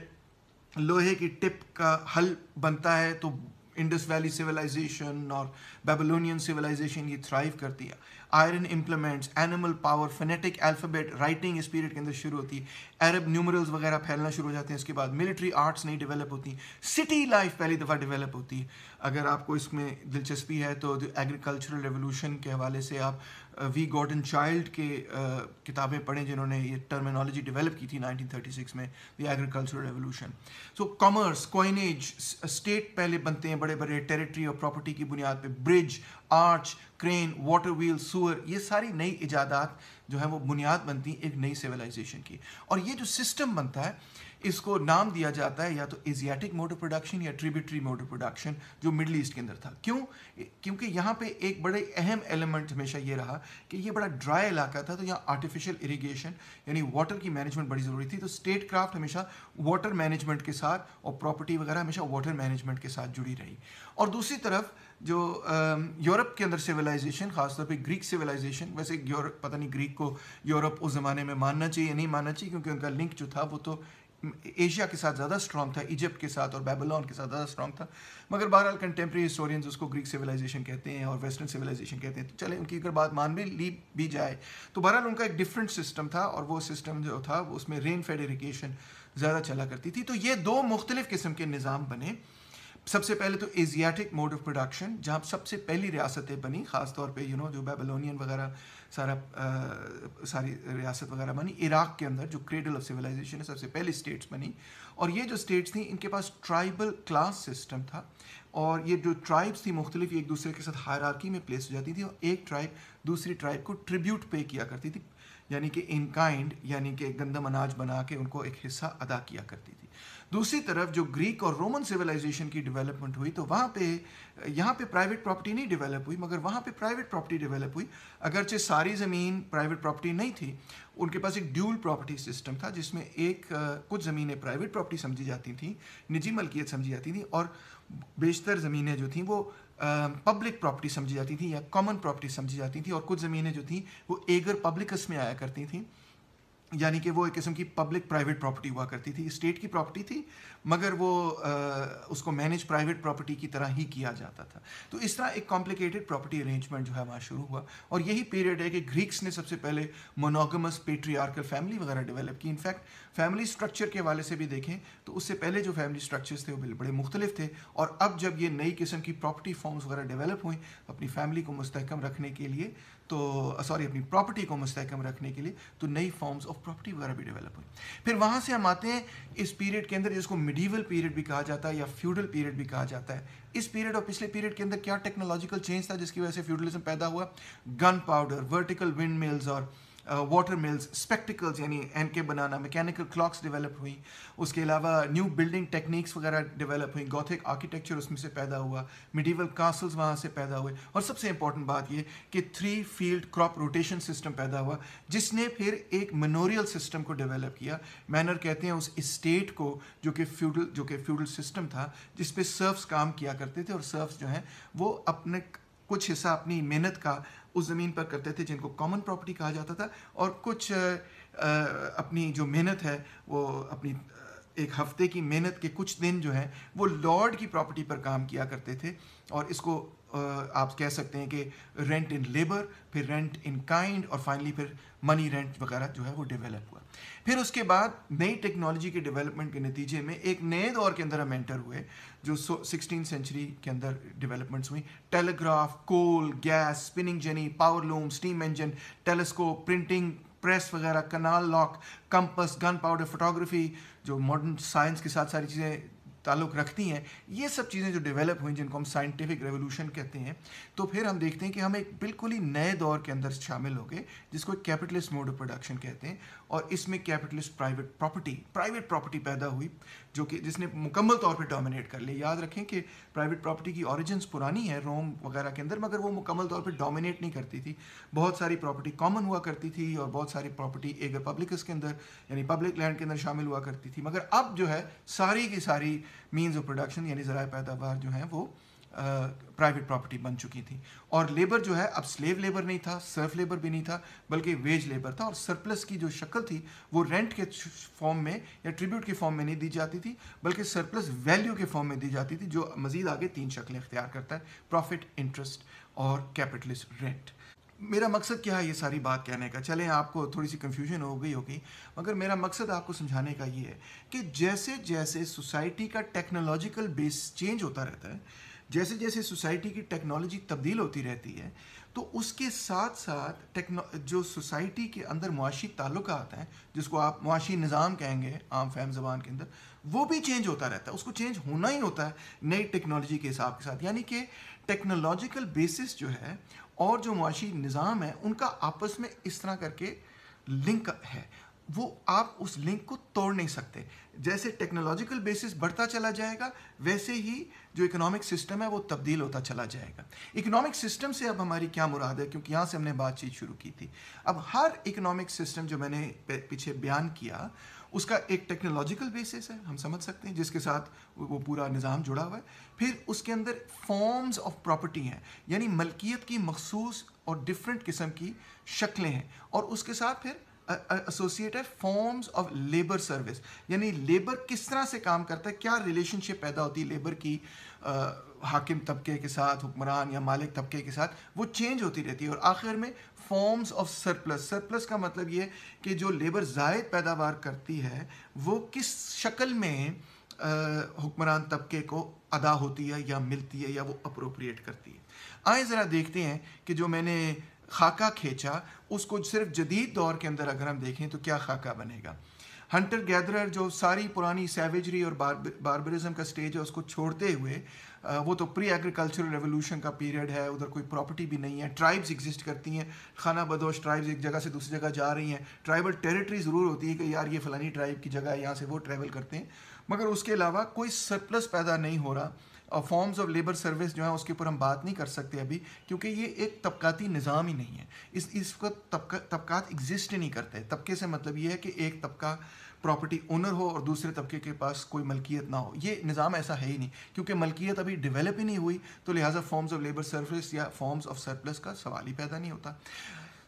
لوہے کی ٹپ کا حل بنتا ہے. تو انڈس ویلی سویلائزیشن اور بیبلونین سویلائزیشن یہ تھرائیو کرتی ہے. Iron implements, animal power, phonetic alphabet, writing اس پیریڈ کے اندر شروع ہوتی ہے. عرب نیومرلز وغیرہ پھیلنا شروع ہو جاتے ہیں. اس کے بعد ملٹری آرٹس نئی ڈیولپ ہوتی ہیں. سٹی لائف پہلی دفعہ ڈیولپ ہوتی ہے. اگر آپ کو اس میں دلچسپی ہے تو ایگریکلچرل ریولوشن کے حوالے سے آپ وی گارڈن چائلڈ کے کتابیں پڑھیں جنہوں نے یہ ٹرمینالوجی ڈیولپ کی تھی 1936 میں, the agricultural revolution. So commerce, coinage, state پہلے بنتے ہیں بڑے بڑے ٹیریٹری اور پراپرٹی کی بنیاد پہ. برج, آرچ, کرین, واٹر ویل, سور, یہ ساری نئی ایجادات جو ہیں وہ بنیاد بنتی ہیں ایک نئی سویلائزیشن کی. اور یہ جو سسٹم بنتا ہے اس کو نام دیا جاتا ہے یا تو ایزیاٹک موڈ آف پروڈکشن یا ٹریبیوٹری موڈ آف پروڈکشن, جو مڈل ایسٹ کے اندر تھا. کیوں؟ کیونکہ یہاں پہ ایک بڑے اہم ایلیمنٹ ہمیشہ یہ رہا کہ یہ بڑا ڈرائی علاقہ تھا, تو یہاں آرٹیفیشل اریگیشن یعنی واٹر کی مینجمنٹ بڑی ضروری تھی. تو اسٹیٹ کرافٹ ہمیشہ واٹر مینجمنٹ کے ساتھ اور پراپرٹی وغیرہ ہمیشہ واٹر مینجمنٹ کے ساتھ جڑی رہی. اور دوسری طرف جو یورپ کے اندر سویلائزیشن, خاص طور پہ گریک سویلائزیشن, ویسے یورپ پتہ نہیں گریک کو یورپ اس زمانے میں ماننا چاہیے یا نہیں ماننا چاہیے, کیونکہ ان کا لنک جو تھا وہ تو ایشیا کے ساتھ زیادہ اسٹرانگ تھا, ایجپٹ کے ساتھ اور بیبلون کے ساتھ زیادہ اسٹرانگ تھا. مگر بہرحال کنٹمپریری ہسٹورینز اس کو گریک سویلائزیشن کہتے ہیں اور ویسٹرن سویلائزیشن کہتے ہیں. تو چلے ان کی اگر بات مان بھی لی بھی جائے تو بہرحال ان کا ایک ڈفرینٹ سسٹم تھا, اور وہ سسٹم جو تھا اس میں رین فیڈ اریگیشن زیادہ چلا کرتی تھی. تو یہ دو مختلف قسم کے نظام بنے. سب سے پہلے تو ایزیاٹک موڈ آف پروڈکشن, جہاں سب سے پہلی ریاستیں بنی, خاص طور پہ جو بیبلونین وغیرہ ساری ریاست وغیرہ بنی. عراق کے اندر جو کریڈل آف سویلائزیشن ہے سب سے پہلی اسٹیٹس بنی, اور یہ جو اسٹیٹس تھیں ان کے پاس ٹرائبل کلاس سسٹم تھا, اور یہ جو ٹرائبس تھی مختلف ایک دوسرے کے ساتھ ہائرارکی میں پلیس ہو جاتی تھی, اور ایک ٹرائب دوسری ٹرائب کو ٹریبیوٹ پے کیا کرتی تھی, یعنی کہ ان کائنڈ, یعنی کہ گندم اناج بنا کے ان کو ایک حصہ ادا کیا کرتی تھی. دوسری طرف جو گریک اور رومن سویلائزیشن کی ڈیولپمنٹ ہوئی تو وہاں پہ یہاں پہ پرائیویٹ پراپرٹی نہیں ڈیولپ ہوئی، مگر وہاں پہ پرائیویٹ پراپرٹی ڈیولپ ہوئی. اگرچہ ساری زمین پرائیویٹ پراپرٹی نہیں تھی، ان کے پاس ایک ڈیول پراپرٹی سسٹم تھا جس میں کچھ زمینیں پرائیویٹ پراپرٹی سمجھی جاتی تھیں، نجی ملکیت سمجھی جاتی تھیں، اور بیشتر زمینیں جو تھیں وہ پبلک پراپرٹی سمجھی جاتی تھیں یا کامن پراپرٹی سمجھی جاتی تھیں، اور کچھ زمینیں جو تھیں وہ ایگر پبلکس میں آیا کرتی تھیں، یعنی کہ وہ ایک قسم کی پبلک پرائیویٹ پراپرٹی ہوا کرتی تھی. اسٹیٹ کی پراپرٹی تھی مگر وہ اس کو مینیج پرائیویٹ پراپرٹی کی طرح ہی کیا جاتا تھا. تو اس طرح ایک کمپلیکیٹڈ پراپرٹی ارینجمنٹ جو ہے وہاں شروع ہوا، اور یہی پیریڈ ہے کہ گریکس نے سب سے پہلے مونوگمس پیٹریارکل فیملی وغیرہ ڈیولپ کی. انفیکٹ فیملی اسٹرکچر کے حوالے سے بھی دیکھیں تو اس سے پہلے جو فیملی اسٹرکچرز تھے وہ بڑے مختلف تھے، اور اب جب یہ نئی قسم کی پراپرٹی فارمز وغیرہ ڈیولپ ہوئیں اپنی فیملی کو مستحکم رکھنے کے لیے اپنی پراپرٹی کو مستحکم رکھنے کے لیے، تو نئی فارمز آف پراپرٹی وغیرہ بھی ڈیولپ ہوئی. پھر وہاں سے ہم آتے ہیں اس پیریڈ کے اندر جس کو میڈیول پیریڈ بھی کہا جاتا ہے یا فیوڈل پیریڈ بھی کہا جاتا ہے. اس پیریڈ اور پچھلے پیریڈ کے اندر کیا ٹیکنالوجیکل چینج تھا جس کی وجہ سے فیوڈلزم پیدا ہوا؟ گن پاؤڈر، ورٹیکل ونڈ ملز اور واٹر ملز، اسپیکٹیکلز یعنی اینکیں بنانا، میکینیکل کلاکس ڈیولپ ہوئی. اس کے علاوہ نیو بلڈنگ ٹیکنیکس وغیرہ ڈیولپ ہوئی، گوتھک آرکیٹیکچر اس میں سے پیدا ہوا، میڈیول کاسلز وہاں سے پیدا ہوئے. اور سب سے امپورٹنٹ بات یہ کہ 3 فیلڈ کراپ روٹیشن سسٹم پیدا ہوا جس نے پھر ایک منوریل سسٹم کو ڈیولپ کیا. مینر کہتے ہیں اس اسٹیٹ کو جو کہ فیوڈل سسٹم تھا جس پہ سرفس کام کیا کرتے تھے، اور سرفس جو ہیں وہ اپنے کچھ حصہ اپنی محنت کا اس زمین پر کرتے تھے جن کو کامن پراپرٹی کہا جاتا تھا، اور کچھ اپنی جو محنت ہے وہ اپنی ایک ہفتے کی محنت کے کچھ دن جو ہیں وہ لارڈ کی پراپرٹی پر کام کیا کرتے تھے. اور اس کو آپ کہہ سکتے ہیں کہ رینٹ ان لیبر، پھر رینٹ ان کائنڈ، اور فائنلی پھر منی رینٹ وغیرہ جو ہے وہ ڈیولپ ہوا. پھر اس کے بعد نئی ٹیکنالوجی کے ڈیولپمنٹ کے نتیجے میں ایک نئے دور کے اندر ہم انٹر ہوئے جو 16 سینچری کے اندر ڈیولپمنٹس ہوئی. ٹیلیگراف، کول، گیس، اسپننگ جنی، power loom, steam engine, telescope, printing press وغیرہ، کنال لاک، کمپس، گن پاؤڈر، فوٹوگرافی جو ماڈرن سائنس کے ساتھ ساری چیزیں تعلق رکھتی ہیں، یہ سب چیزیں جو ڈیولپ ہوئیں جن کو ہم سائنٹیفک ریولوشن کہتے ہیں. تو پھر ہم دیکھتے ہیں کہ ہم ایک بالکل ہی نئے دور کے اندر شامل ہو گئے جس کو کیپٹلسٹ موڈ آف پروڈکشن کہتے ہیں، اور اس میں کیپٹلسٹ پرائیویٹ پراپرٹی پیدا ہوئی جو کہ جس نے مکمل طور پہ ڈومینیٹ کر لیا. یاد رکھیں کہ پرائیویٹ پراپرٹی کی اوریجنز پرانی ہے روم وغیرہ کے اندر، مگر وہ مکمل طور پہ ڈومینیٹ نہیں کرتی تھی. بہت ساری پراپرٹی کامن ہوا کرتی تھی اور بہت ساری پراپرٹی ایگر پبلکس کے اندر یعنی پبلک لینڈ کے اندر شامل ہوا کرتی تھی. مگر اب جو ہے ساری کی ساری مینز آف پروڈکشن یعنی ذرائع پیداوار جو ہیں وہ پرائیویٹ پراپرٹی بن چکی تھی. اور لیبر جو ہے اب سلیو لیبر نہیں تھا، سرف لیبر بھی نہیں تھا، بلکہ ویج لیبر تھا. اور سرپلس کی جو شکل تھی وہ رینٹ کے فارم میں یا ٹریبیوٹ کے فارم میں نہیں دی جاتی تھی، بلکہ سرپلس ویلیو کے فارم میں دی جاتی تھی، جو مزید آگے 3 شکلیں اختیار کرتا ہے: پروفٹ، انٹرسٹ اور کیپٹلسٹ رینٹ. میرا مقصد کیا ہے یہ ساری بات کہنے کا؟ چلیں آپ کو تھوڑی سی کنفیوژن ہو گئی ہوگی، مگر میرا مقصد آپ کو سمجھانے کا یہ ہے کہ جیسے جیسے سوسائٹی کا ٹیکنالوجیکل بیس چینج ہوتا رہتا ہے، جیسے جیسے سوسائٹی کی ٹیکنالوجی تبدیل ہوتی رہتی ہے، تو اس کے ساتھ ساتھ جو سوسائٹی کے اندر معاشی تعلقات ہیں جس کو آپ معاشی نظام کہیں گے عام فہم زبان کے اندر، وہ بھی چینج ہوتا رہتا ہے. اس کو چینج ہونا ہی ہوتا ہے نئی ٹیکنالوجی کے حساب کے ساتھ. یعنی کہ ٹیکنالوجیکل بیسس جو ہے اور جو معاشی نظام ہے ان کا آپس میں اس طرح کر کے لنک ہے، وہ آپ اس لنک کو توڑ نہیں سکتے. جیسے ٹیکنالوجیکل بیسس بڑھتا چلا جائے گا ویسے ہی جو اکنامک سسٹم ہے وہ تبدیل ہوتا چلا جائے گا. اکنامک سسٹم سے اب ہماری کیا مراد ہے؟ کیونکہ یہاں سے ہم نے بات چیت شروع کی تھی. اب ہر اکنامک سسٹم جو میں نے پیچھے بیان کیا اس کا ایک ٹیکنالوجیکل بیسس ہے، ہم سمجھ سکتے ہیں، جس کے ساتھ وہ پورا نظام جڑا ہوا ہے. پھر اس کے اندر فارمز آف پراپرٹی ہیں، یعنی ملکیت کی مخصوص اور ڈفرینٹ قسم کی شکلیں ہیں، اور اس کے ساتھ پھر associated forms of labour service, یعنی لیبر کس طرح سے کام کرتا ہے، کیا ریلیشن شپ پیدا ہوتی ہے لیبر کی حاکم طبقے کے ساتھ، حکمران یا مالک طبقے کے ساتھ، وہ چینج ہوتی رہتی ہے. اور آخر میں فارمز آف سرپلس کا مطلب یہ کہ جو لیبر زائد پیداوار کرتی ہے وہ کس شکل میں حکمران طبقے کو ادا ہوتی ہے یا ملتی ہے یا وہ اپروپریٹ کرتی ہے. آئیں ذرا دیکھتے ہیں کہ جو میں نے خاکہ کھینچا اس کو صرف جدید دور کے اندر اگر ہم دیکھیں تو کیا خاکہ بنے گا. ہنٹر گیدرر جو ساری پرانی سیویجری اور باربرزم کا سٹیج ہے اس کو چھوڑتے ہوئے، وہ تو پری ایگریکلچرل ریولوشن کا پیریڈ ہے، ادھر کوئی پراپرٹی بھی نہیں ہے، ٹرائبز ایگزسٹ کرتی ہیں، خانہ بدوش ٹرائبز ایک جگہ سے دوسری جگہ جا رہی ہیں، ٹرائبل ٹیریٹری ضرور ہوتی ہے کہ یار یہ فلانی ٹرائب کی جگہ ہے، یہاں سے وہ ٹریول کرتے ہیں، مگر اس کے علاوہ کوئی سرپلس پیدا نہیں ہو رہا. اور فارمز آف لیبر سروس جو ہیں اس کے اوپر ہم بات نہیں کر سکتے ابھی, کیونکہ یہ ایک طبقاتی نظام ہی نہیں ہے. اس وقت طبقات ایگزسٹ ہی نہیں کرتے. طبقے سے مطلب یہ ہے کہ ایک طبقہ پراپرٹی اونر ہو اور دوسرے طبقے کے پاس کوئی ملکیت نہ ہو. یہ نظام ایسا ہے ہی نہیں, کیونکہ ملکیت ابھی ڈیولپ ہی نہیں ہوئی, تو لہٰذا فارمز آف لیبر سروس یا فارمز آف سرپلس کا سوال ہی پیدا نہیں ہوتا.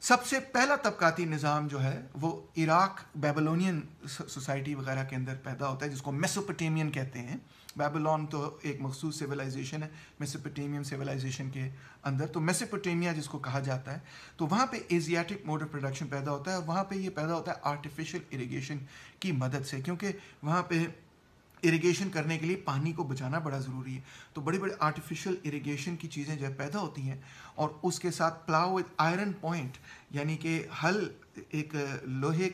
سب سے پہلا طبقاتی نظام جو ہے وہ عراق بیبلونین سوسائٹی وغیرہ کے اندر پیدا ہوتا ہے, جس کو میسوپوٹیمین کہتے ہیں. بیبلون تو ایک مخصوص سویلائزیشن ہے میسوپوٹیمین سویلائزیشن کے اندر. تو میسوپوٹیمیا جس کو کہا جاتا ہے, تو وہاں پہ ایزیاٹک موڈ آف پروڈکشن پیدا ہوتا ہے, اور وہاں پہ یہ پیدا ہوتا ہے آرٹیفیشل اریگیشن کی مدد سے, کیونکہ وہاں پہ اریگیشن کرنے کے لیے پانی کو بچانا بڑا ضروری ہے. تو بڑی بڑی آرٹیفیشل اریگیشن کی چیزیں جو پیدا ہوتی ہیں, اور اس کے ساتھ پلاؤ وتھ آئرن پوائنٹ, یعنی کہ ہل ایک لوہے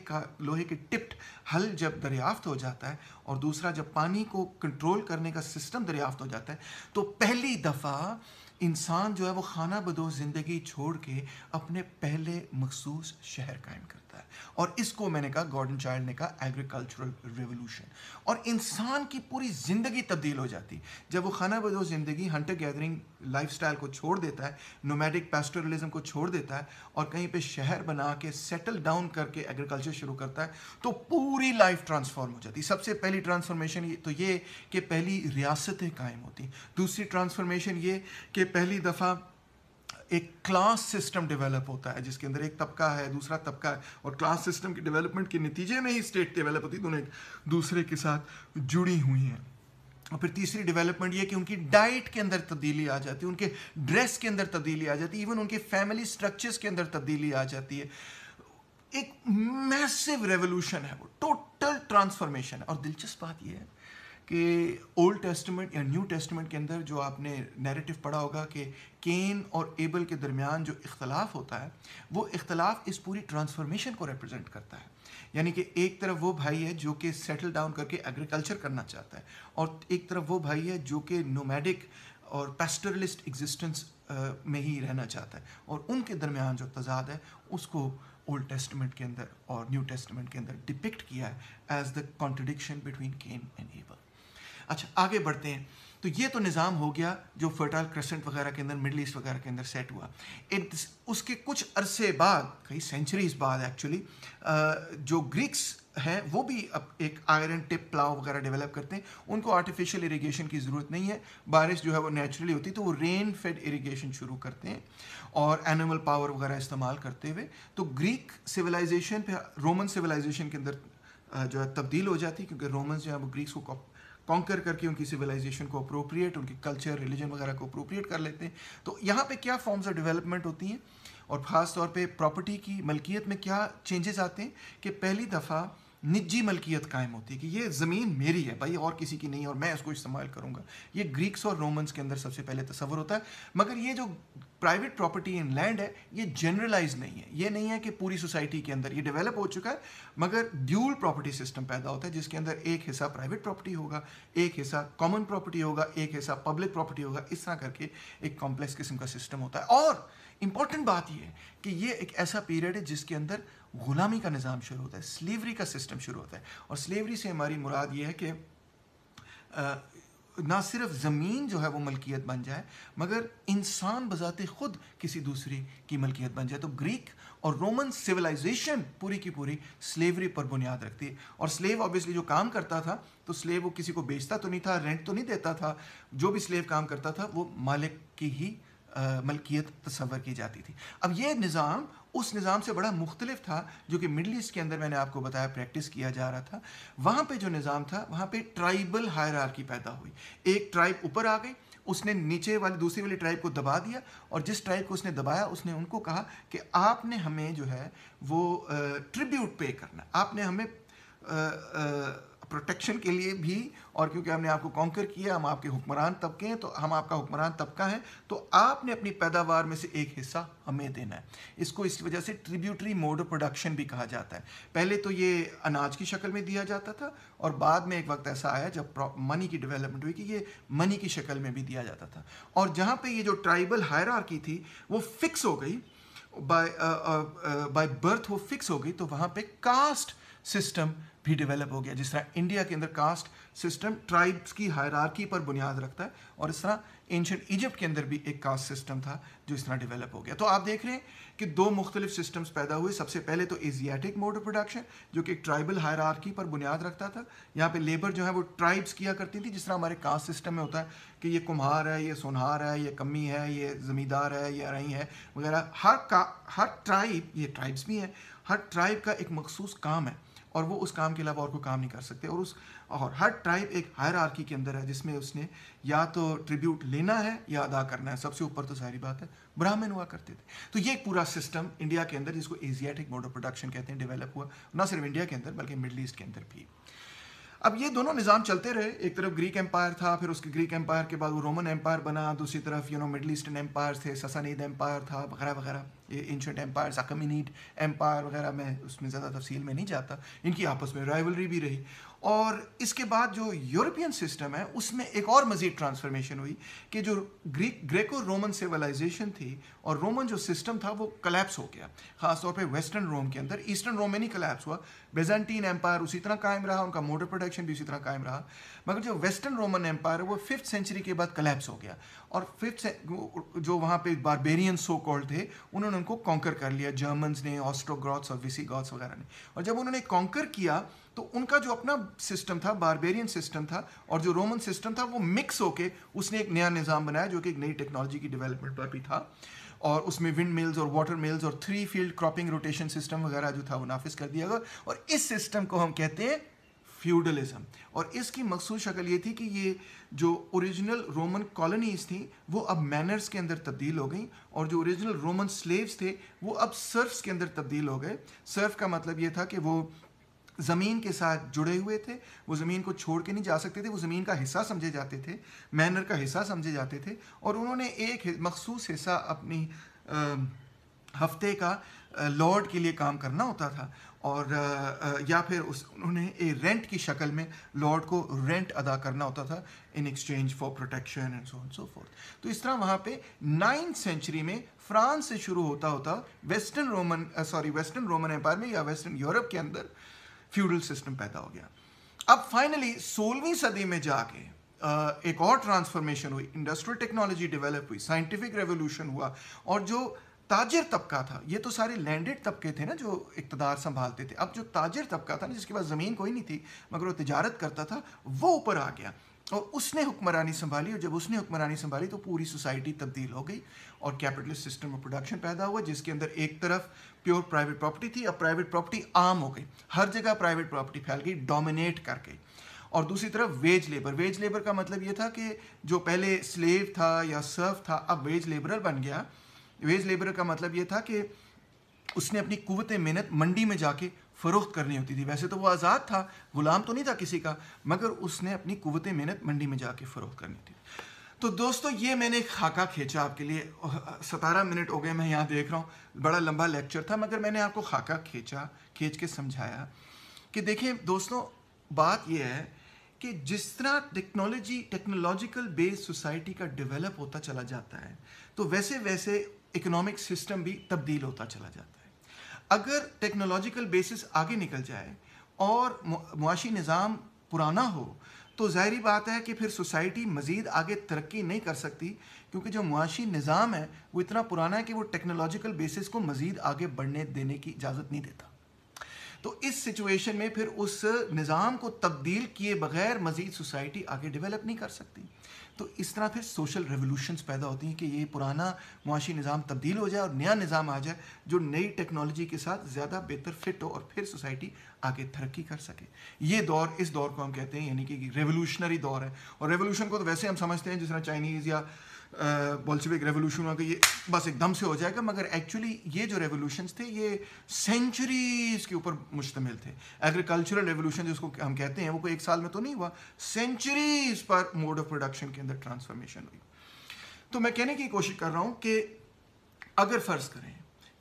کے ٹپٹ ہل جب دریافت ہو جاتا ہے, اور دوسرا جب پانی کو کنٹرول کرنے کا سسٹم دریافت ہو جاتا ہے, تو پہلی دفعہ انسان جو ہے وہ خانہ بدوش زندگی چھوڑ کے اپنے پہلے مخصوص شہر قائم کرتا ہے. اور اس کو میں نے کہا, گارڈن چائلڈ نے کہا, ایگریکلچرل ریولوشن. اور انسان کی پوری زندگی تبدیل ہو جاتی جب وہ خانہ بدوش زندگی, ہنٹر گیدرنگ لائف سٹائل کو چھوڑ دیتا ہے, نومیڈک پیسٹورلزم کو چھوڑ دیتا ہے, اور کہیں پہ شہر بنا کے سیٹل ڈاؤن کر کے ایگریکلچر شروع کرتا ہے, تو پوری لائف ٹرانسفارم ہو جاتی. سب سے پہلی ٹرانسفارمیشن تو یہ کہ پہلی ریاستیں قائم ہوتی. دوسری ٹرانسفارمیشن یہ کہ پہلی دفعہ ایک کلاس سسٹم ڈیولپ ہوتا ہے, جس کے اندر ایک طبقہ ہے, دوسرا طبقہ ہے, اور کلاس سسٹم کی ڈیولپمنٹ کے نتیجے میں ہی اسٹیٹ ڈیولپ ہوتی, دونوں ایک دوسرے کے ساتھ جڑی ہوئی ہیں. اور پھر تیسری ڈیولپمنٹ یہ کہ ان کی ڈائٹ کے اندر تبدیلی آ جاتی ہے, ان کے ڈریس کے اندر تبدیلی آ جاتی ہے, ایون ان کے فیملی سٹرکچرز کے اندر تبدیلی آ جاتی ہے. ایک میسو ریولوشن ہے, وہ ٹوٹل ٹرانسفارمیشن ہے. اور دلچسپ بات یہ ہے کہ اولڈ ٹیسٹمنٹ یا نیو ٹیسٹمنٹ کے اندر جو آپ نے نیریٹو پڑھا ہوگا کہ کین اور ایبل کے درمیان جو اختلاف ہوتا ہے, وہ اختلاف اس پوری ٹرانسفارمیشن کو ریپرزینٹ کرتا ہے. یعنی کہ ایک طرف وہ بھائی ہے جو کہ سیٹل ڈاؤن کر کے ایگریکلچر کرنا چاہتا ہے, اور ایک طرف وہ بھائی ہے جو کہ نومیڈک اور پیسٹرلسٹ ایگزسٹنس میں ہی رہنا چاہتا ہے. اور ان کے درمیان جو تضاد ہے اس کو اولڈ ٹیسٹمنٹ کے اندر اور نیو ٹیسٹمنٹ کے اندر ڈپکٹ کیا ہے as the contradiction between can and able. اچھا, آگے بڑھتے ہیں. تو یہ تو نظام ہو گیا جو فرٹائل کرسنٹ وغیرہ کے اندر, مڈل ایسٹ وغیرہ کے اندر سیٹ ہوا. اس کے کچھ عرصے بعد, کئی سینچریز بعد ایکچولی, جو گریکس ہیں وہ بھی اب ایک آئرن ٹپ پلاؤ وغیرہ ڈیولپ کرتے ہیں. ان کو آرٹیفیشل اریگیشن کی ضرورت نہیں ہے, بارش جو ہے وہ نیچرلی ہوتی, تو وہ رین فیڈ اریگیشن شروع کرتے ہیں, اور اینیمل پاور وغیرہ استعمال کرتے ہوئے. تو گریک سویلائزیشن پہ رومن سویلائزیشن کے اندر جو ہے تبدیل ہو جاتی, کیونکہ رومنز جو ہے وہ گریکس کو کانکر کر کے ان کی سویلائزیشن کو اپروپریٹ, ان کی کلچر ریلیجن وغیرہ کو اپروپریٹ کر لیتے ہیں. تو یہاں پہ کیا فارمز آف ڈیولپمنٹ ہوتی ہیں, اور خاص طور پہ پراپرٹی کی ملکیت میں کیا چینجز آتے ہیں کہ پہلی دفعہ نجی ملکیت قائم ہوتی ہے کہ یہ زمین میری ہے بھائی, اور کسی کی نہیں, اور میں اس کو استعمال کروں گا. یہ گریکس اور رومنس کے اندر سب سے پہلے تصور ہوتا ہے. مگر یہ جو پرائیویٹ پراپرٹی ان لینڈ ہے یہ جنرلائز نہیں ہے. یہ نہیں ہے کہ پوری سوسائٹی کے اندر یہ ڈیولپ ہو چکا ہے, مگر ڈیول پراپرٹی سسٹم پیدا ہوتا ہے, جس کے اندر ایک حصہ پرائیویٹ پراپرٹی ہوگا, ایک حصہ کامن پراپرٹی ہوگا, ایک حصہ پبلک پراپرٹی ہوگا. اس طرح کر کے ایک کمپلیکس قسم کا سسٹم ہوتا ہے. اور امپورٹنٹ بات یہ ہے کہ یہ ایک ایسا پیریڈ ہے جس کے اندر غلامی کا نظام شروع ہوتا ہے, سلیوری کا سسٹم شروع ہوتا ہے. اور سلیوری سے ہماری مراد یہ ہے کہ نہ صرف زمین جو ہے وہ ملکیت بن جائے, مگر انسان بذات خود کسی دوسری کی ملکیت بن جائے. تو گریک اور رومن سویلائزیشن پوری کی پوری سلیوری پر بنیاد رکھتی ہے. اور سلیو آبویسلی جو کام کرتا تھا, تو سلیو وہ کسی کو بیچتا تو نہیں تھا, رینٹ تو نہیں دیتا تھا. جو بھی سلیو کام کرتا تھا وہ مالک کی ہی ملکیت تصور کی جاتی تھی. اب یہ نظام اس نظام سے بڑا مختلف تھا جو کہ مڈل ایسٹ کے اندر میں نے آپ کو بتایا پریکٹس کیا جا رہا تھا. وہاں پہ جو نظام تھا, وہاں پہ ٹرائبل ہائرارکی پیدا ہوئی. ایک ٹرائب اوپر آ گئی, اس نے نیچے والی دوسری والی ٹرائب کو دبا دیا, اور جس ٹرائب کو اس نے دبایا اس نے ان کو کہا کہ آپ نے ہمیں جو ہے وہ ٹریبیوٹ پے کرنا, آپ نے ہمیں پروٹیکشن کے لیے بھی, اور کیونکہ ہم نے آپ کو کانکر کیا, ہم آپ کے حکمران طبقے ہیں, تو ہم آپ کا حکمران طبقہ ہیں, تو آپ نے اپنی پیداوار میں سے ایک حصہ ہمیں دینا ہے. اس کو اس وجہ سے ٹریبیوٹری موڈ آف پروڈکشن بھی کہا جاتا ہے. پہلے تو یہ اناج کی شکل میں دیا جاتا تھا, اور بعد میں ایک وقت ایسا آیا جب منی کی ڈیولپمنٹ ہوئی کہ یہ منی کی شکل میں بھی دیا جاتا تھا. اور جہاں پہ یہ جو ٹرائبل ہائرارکی تھی وہ فکس ہو گئی, بائی برتھ وہ فکس ہو گئی, تو وہاں پہ کاسٹ سسٹم بھی ڈیولپ ہو گیا. جس طرح انڈیا کے اندر کاسٹ سسٹم ٹرائبس کی ہائرارکی پر بنیاد رکھتا ہے, اور اس طرح اینشنٹ ایجپٹ کے اندر بھی ایک کاسٹ سسٹم تھا جو اس طرح ڈیولپ ہو گیا. تو آپ دیکھ رہے ہیں کہ دو مختلف سسٹمز پیدا ہوئے. سب سے پہلے تو ایزیاٹک موڈ آف پروڈکشن جو کہ ایک ٹرائبل ہائرارکی پر بنیاد رکھتا تھا. یہاں پہ لیبر جو ہے وہ ٹرائبس کیا کرتی تھی, جس طرح ہمارے کاسٹ سسٹم میں ہوتا ہے کہ یہ کمہار ہے, یہ سونہار ہے, یہ کمی ہے, یہ زمیندار ہے, یہ ارئی ہے وغیرہ. ہر ٹرائب, یہ ٹرائبس بھی ہیں, ہر ٹرائب کا ایک مخصوص کام ہے اور وہ اس کام کے علاوہ اور کوئی کام نہیں کر سکتے. اور ہر ٹرائب ایک ہائرارکی کے اندر ہے جس میں اس نے یا تو ٹریبیوٹ لینا ہے یا ادا کرنا ہے. سب سے اوپر تو ظاہری بات ہے برہمن ہوا کرتے تھے. تو یہ ایک پورا سسٹم انڈیا کے اندر, جس کو ایزیاٹک موڈ آف پروڈکشن کہتے ہیں, ڈیولپ ہوا, نہ صرف انڈیا کے اندر بلکہ مڈل ایسٹ کے اندر بھی. اب یہ دونوں نظام چلتے رہے. ایک طرف گریک امپائر تھا, پھر اس کے گریک امپائر کے بعد وہ رومن امپائر بنا, دوسری طرف مڈل ایسٹرن امپائر تھے, سسانید امپائر تھا وغیرہ وغیرہ. یہ اینشنٹ امپائر, اکمینیڈ امپائر وغیرہ, میں اس میں زیادہ تفصیل میں نہیں جاتا. ان کی آپس میں رائیولری بھی رہی. اور اس کے بعد جو یورپین سسٹم ہے اس میں ایک اور مزید ٹرانسفارمیشن ہوئی کہ جو گریکو رومن سیولائزیشن تھی اور رومن جو سسٹم تھا وہ کلیپس ہو گیا, خاص طور پہ ویسٹرن روم کے اندر. ایسٹرن روم میں نہیں کلیپس ہوا, بیزنٹین امپائر اسی طرح قائم رہا, ان کا موڈ آف پروڈکشن بھی اسی طرح قائم رہا, مگر جو ویسٹرن رومن امپائر ہے وہ 5th سینچری کے بعد کلیپس ہو گیا. اور جو وہاں پہ باربیرین سو کالڈ تھے انہوں نے ان کو کانکر کر لیا, جرمنز نے, آسٹروگراٹس اور ویسی گاتس وغیرہ نے. اور جب انہوں نے کانکر کیا تو ان کا جو اپنا سسٹم تھا, باربیرین سسٹم تھا, اور جو رومن سسٹم تھا وہ مکس ہو کے اس نے ایک نیا نظام بنایا جو کہ ایک نئی ٹیکنالوجی کی ڈیولپمنٹ پر بھی تھا. اور اس میں ونڈ ملز اور واٹر ملز اور 3 فیلڈ کراپنگ روٹیشن سسٹم وغیرہ جو تھا وہ نافذ کر دیا گیا. اور اس سسٹم کو ہم کہتے ہیں فیوڈلزم. اور اس کی مخصوص شکل یہ تھی کہ یہ جو اوریجنل رومن کالونیز تھیں وہ اب مینرز کے اندر تبدیل ہو گئیں, اور جو اوریجنل رومن سلیوز تھے وہ اب سرفس کے اندر تبدیل ہو گئے. سرف کا مطلب یہ تھا کہ وہ زمین کے ساتھ جڑے ہوئے تھے, وہ زمین کو چھوڑ کے نہیں جا سکتے تھے, وہ زمین کا حصہ سمجھے جاتے تھے, مینر کا حصہ سمجھے جاتے تھے. اور انہوں نے ایک مخصوص حصہ اپنی ہفتے کا لارڈ کے لیے کام کرنا ہوتا تھا, اور یا پھر انہوں نے رینٹ کی شکل میں لارڈ کو رینٹ ادا کرنا ہوتا تھا in exchange for protection and so on so forth. تو اس طرح وہاں پہ 9th سینچری میں فرانس سے شروع ہوتا ویسٹرن رومن امپائر میں یا ویسٹرن یورپ کے اندر فیوڈل سسٹم پیدا ہو گیا. اب فائنلی 16ویں صدی میں جا کے ایک اور ٹرانسفارمیشن ہوئی, انڈسٹریل ٹیکنالوجی ڈیولپ ہوئی, سائنٹیفک ریولوشن ہوا, اور جو تاجر طبقہ تھا, یہ تو سارے لینڈڈ طبقے تھے نا جو اقتدار سنبھالتے تھے, اب جو تاجر طبقہ تھا نا جس کے پاس زمین کوئی نہیں تھی مگر وہ تجارت کرتا تھا, وہ اوپر آ گیا اور اس نے حکمرانی سنبھالی. اور جب اس نے حکمرانی سنبھالی تو پوری سوسائٹی تبدیل ہو گئی اور کیپٹلسٹ سسٹم آف پروڈکشن پیدا ہوا, جس کے اندر ایک طرف پیور پرائیویٹ پراپرٹی تھی, اب پرائیویٹ پراپرٹی عام ہو گئی, ہر جگہ پرائیویٹ پراپرٹی پھیل گئی, ڈومینیٹ کر گئی. اور دوسری طرف ویج لیبر. ویج لیبر کا مطلب یہ تھا کہ جو پہلے سلیو تھا یا سرف تھا اب ویج لیبرر بن گیا. ویج لیبرر کا مطلب یہ تھا کہ اس نے اپنی قوت محنت منڈی میں جا کے فروخت کرنی ہوتی تھی. ویسے تو وہ آزاد تھا, غلام تو نہیں تھا کسی کا, مگر اس نے اپنی قوت محنت منڈی میں جا کے فروخت کرنی تھی. تو دوستو یہ میں نے ایک خاکہ کھینچا آپ کے لیے, 17 منٹ ہو گئے میں یہاں دیکھ رہا ہوں, بڑا لمبا لیکچر تھا مگر میں نے آپ کو خاکہ کھینچ کے سمجھایا کہ دیکھیں دوستو بات یہ ہے کہ جس طرح ٹیکنالوجیکل بیس سوسائٹی کا ڈیولپ ہوتا چلا جاتا ہے تو ویسے ویسے اکنامک سسٹم بھی تبدیل ہوتا چلا جاتا ہے. اگر ٹیکنالوجیکل بیسس آگے نکل جائے اور معاشی نظام پرانا ہو تو ظاہری بات ہے کہ پھر سوسائٹی مزید آگے ترقی نہیں کر سکتی, کیونکہ جو معاشی نظام ہے وہ اتنا پرانا ہے کہ وہ ٹیکنالوجیکل بیسس کو مزید آگے بڑھنے دینے کی اجازت نہیں دیتا. تو اس سچویشن میں پھر اس نظام کو تبدیل کیے بغیر مزید سوسائٹی آگے ڈیولپ نہیں کر سکتی. تو اس طرح پھر سوشل ریولوشنز پیدا ہوتی ہیں کہ یہ پرانا معاشی نظام تبدیل ہو جائے اور نیا نظام آ جائے جو نئی ٹیکنالوجی کے ساتھ زیادہ بہتر فٹ ہو اور پھر سوسائٹی آگے ترقی کر سکے. اس دور کو ہم کہتے ہیں یعنی کہ ریولوشنری دور ہے. اور ریولوشن کو تو ویسے ہم سمجھتے ہیں جس طرح چائنیز یا بولشوک ریولوشن ہو کہ یہ بس ایک دم سے ہو جائے گا, مگر ایکچولی یہ جو ریولوشنز تھے یہ سینچریز کے اوپر مشتمل تھے. ایگریکلچرل ریولوشن جس کو ہم کہتے ہیں وہ کوئی ایک سال میں تو نہیں ہوا, سینچریز پر موڈ آف پروڈکشن کے اندر ٹرانسفارمیشن ہوئی. تو میں کہنے کی کوشش کر رہا ہوں کہ اگر فرض کریں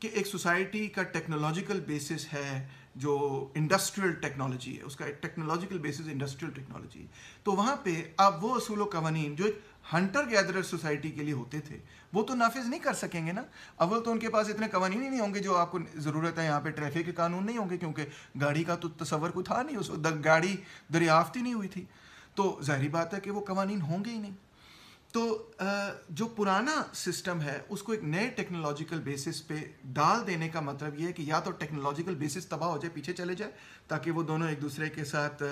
کہ ایک سوسائٹی کا ٹیکنالوجیکل بیسس ہے جو انڈسٹریل ٹیکنالوجی ہے اس کا ٹیکنالوجیکل بیسس انڈسٹریل ٹیکنالوجی ہے. تو وہاں پہ آپ وہ اصول و قوانین جو ایک ہنٹر گیدرر سوسائٹی کے لیے ہوتے تھے وہ تو نافذ نہیں کر سکیں گے نا. اول تو ان کے پاس اتنے قوانین ہی نہیں ہوں گے جو آپ کو ضرورت ہے. یہاں پہ ٹریفک کے قانون نہیں ہوں گے کیونکہ گاڑی کا تو تصور کوئی تھا نہیں, اس وقت گاڑی دریافت ہی نہیں ہوئی تھی. تو ظاہری بات ہے کہ وہ قوانین ہوں گے ہی نہیں. تو جو پرانا سسٹم ہے اس کو ایک نئے ٹیکنالوجیکل بیسس پہ ڈال دینے کا مطلب یہ ہے کہ یا تو ٹیکنالوجیکل بیسس تباہ ہو جائے, پیچھے چلے جائے, تاکہ وہ دونوں ایک دوسرے کے ساتھ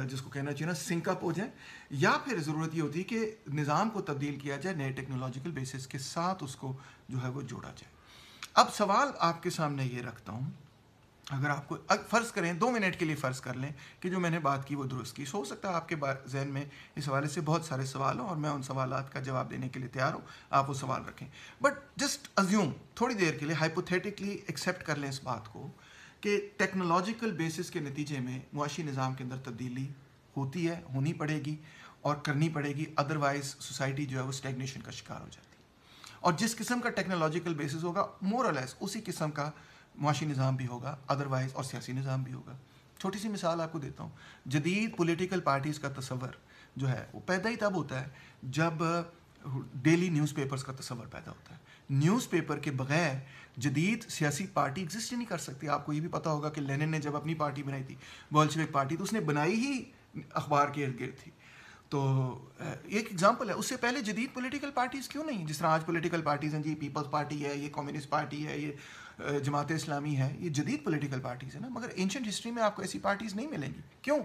جس کو کہنا چاہیے نا سنک اپ ہو جائیں, یا پھر ضرورت یہ ہوتی ہے کہ نظام کو تبدیل کیا جائے نئے ٹیکنالوجیکل بیسس کے ساتھ, اس کو جو ہے وہ جوڑا جائے. اب سوال آپ کے سامنے یہ رکھتا ہوں, اگر آپ کو فرض کریں 2 منٹ کے لیے فرض کر لیں کہ جو میں نے بات کی وہ درست کی, ہو سکتا ہے آپ کے ذہن میں اس حوالے سے بہت سارے سوال ہوں اور میں ان سوالات کا جواب دینے کے لیے تیار ہوں, آپ وہ سوال رکھیں. بٹ جسٹ ازیوم, تھوڑی دیر کے لیے ہائپوتھیٹکلی ایکسیپٹ کر لیں اس بات کو کہ ٹیکنالوجیکل بیسس کے نتیجے میں معاشی نظام کے اندر تبدیلی ہوتی ہے, ہونی پڑے گی اور کرنی پڑے گی, ادروائز سوسائٹی جو ہے وہ اسٹیگنیشن کا شکار ہو جاتی ہے. اور جس قسم کا ٹیکنالوجیکل بیسس ہوگا مور اور لیس اسی قسم کا معاشی نظام بھی ہوگا, ادروائز, اور سیاسی نظام بھی ہوگا. چھوٹی سی مثال آپ کو دیتا ہوں. جدید پولیٹیکل پارٹیز کا تصور جو ہے وہ پیدا ہی تب ہوتا ہے جب ڈیلی نیوز پیپرز کا تصور پیدا ہوتا ہے. نیوز پیپر کے بغیر جدید سیاسی پارٹی ایگزسٹ ہی نہیں کر سکتی. آپ کو یہ بھی پتا ہوگا کہ لینن نے جب اپنی پارٹی بنائی تھی, بولشوک پارٹی, تو اس نے بنائی ہی اخبار کے ارد گرد تھی. تو ایک ایگزامپل ہے. اس سے پہلے جدید پولیٹیکل پارٹیز کیوں نہیں, جس طرح آج پولیٹیکل پارٹیز ہیں, جی پیپلز پارٹی ہے, یہ کمیونسٹ پارٹی ہے, یہ جماعت اسلامی ہے, یہ جدید پولیٹیکل پارٹیز ہیں نا. مگر اینشنٹ ہسٹری میں آپ کو ایسی پارٹیز نہیں ملیں گی. کیوں؟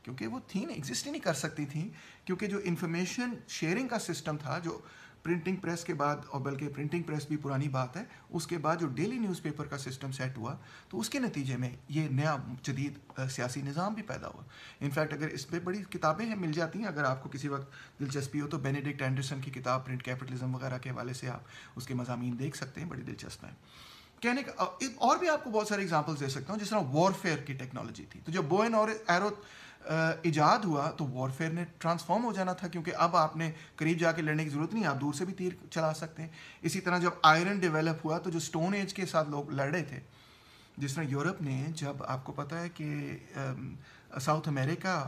کیونکہ وہ تھیں ایگزسٹ ہی نہیں کر سکتی تھیں, کیونکہ جو انفارمیشن شیئرنگ کا سسٹم تھا, جو پرنٹنگ پریس کے بعد, اور بلکہ پرنٹنگ پریس بھی پرانی بات ہے, اس کے بعد جو ڈیلی نیوز پیپر کا سسٹم سیٹ ہوا, تو اس کے نتیجے میں یہ نیا جدید سیاسی نظام بھی پیدا ہوا. انفیکٹ اگر اس پہ بڑی کتابیں ہیں, مل جاتی ہیں, اگر آپ کو کسی وقت دلچسپی ہو تو بینیڈکٹ اینڈرسن کی کتاب پرنٹ کیپٹلزم وغیرہ کے حوالے سے آپ اس کے مضامین دیکھ سکتے ہیں, بڑی دلچسپ ہیں. کہنے کا اور بھی آپ کو بہت سارے ایگزامپلس دے سکتا ہوں, جس طرح وار فیئر کی ٹیکنالوجی تھی. تو جب بو اینڈ ایرو ایجاد ہوا تو وار فیئر نے ٹرانسفارم ہو جانا تھا, کیونکہ اب آپ نے قریب جا کے لڑنے کی ضرورت نہیں, آپ دور سے بھی تیر چلا سکتے ہیں. اسی طرح جب آئرن ڈیولپ ہوا تو جو سٹون ایج کے ساتھ لوگ لڑ رہے تھے, جس طرح یورپ نے, جب آپ کو پتہ ہے کہ ساؤتھ امریکہ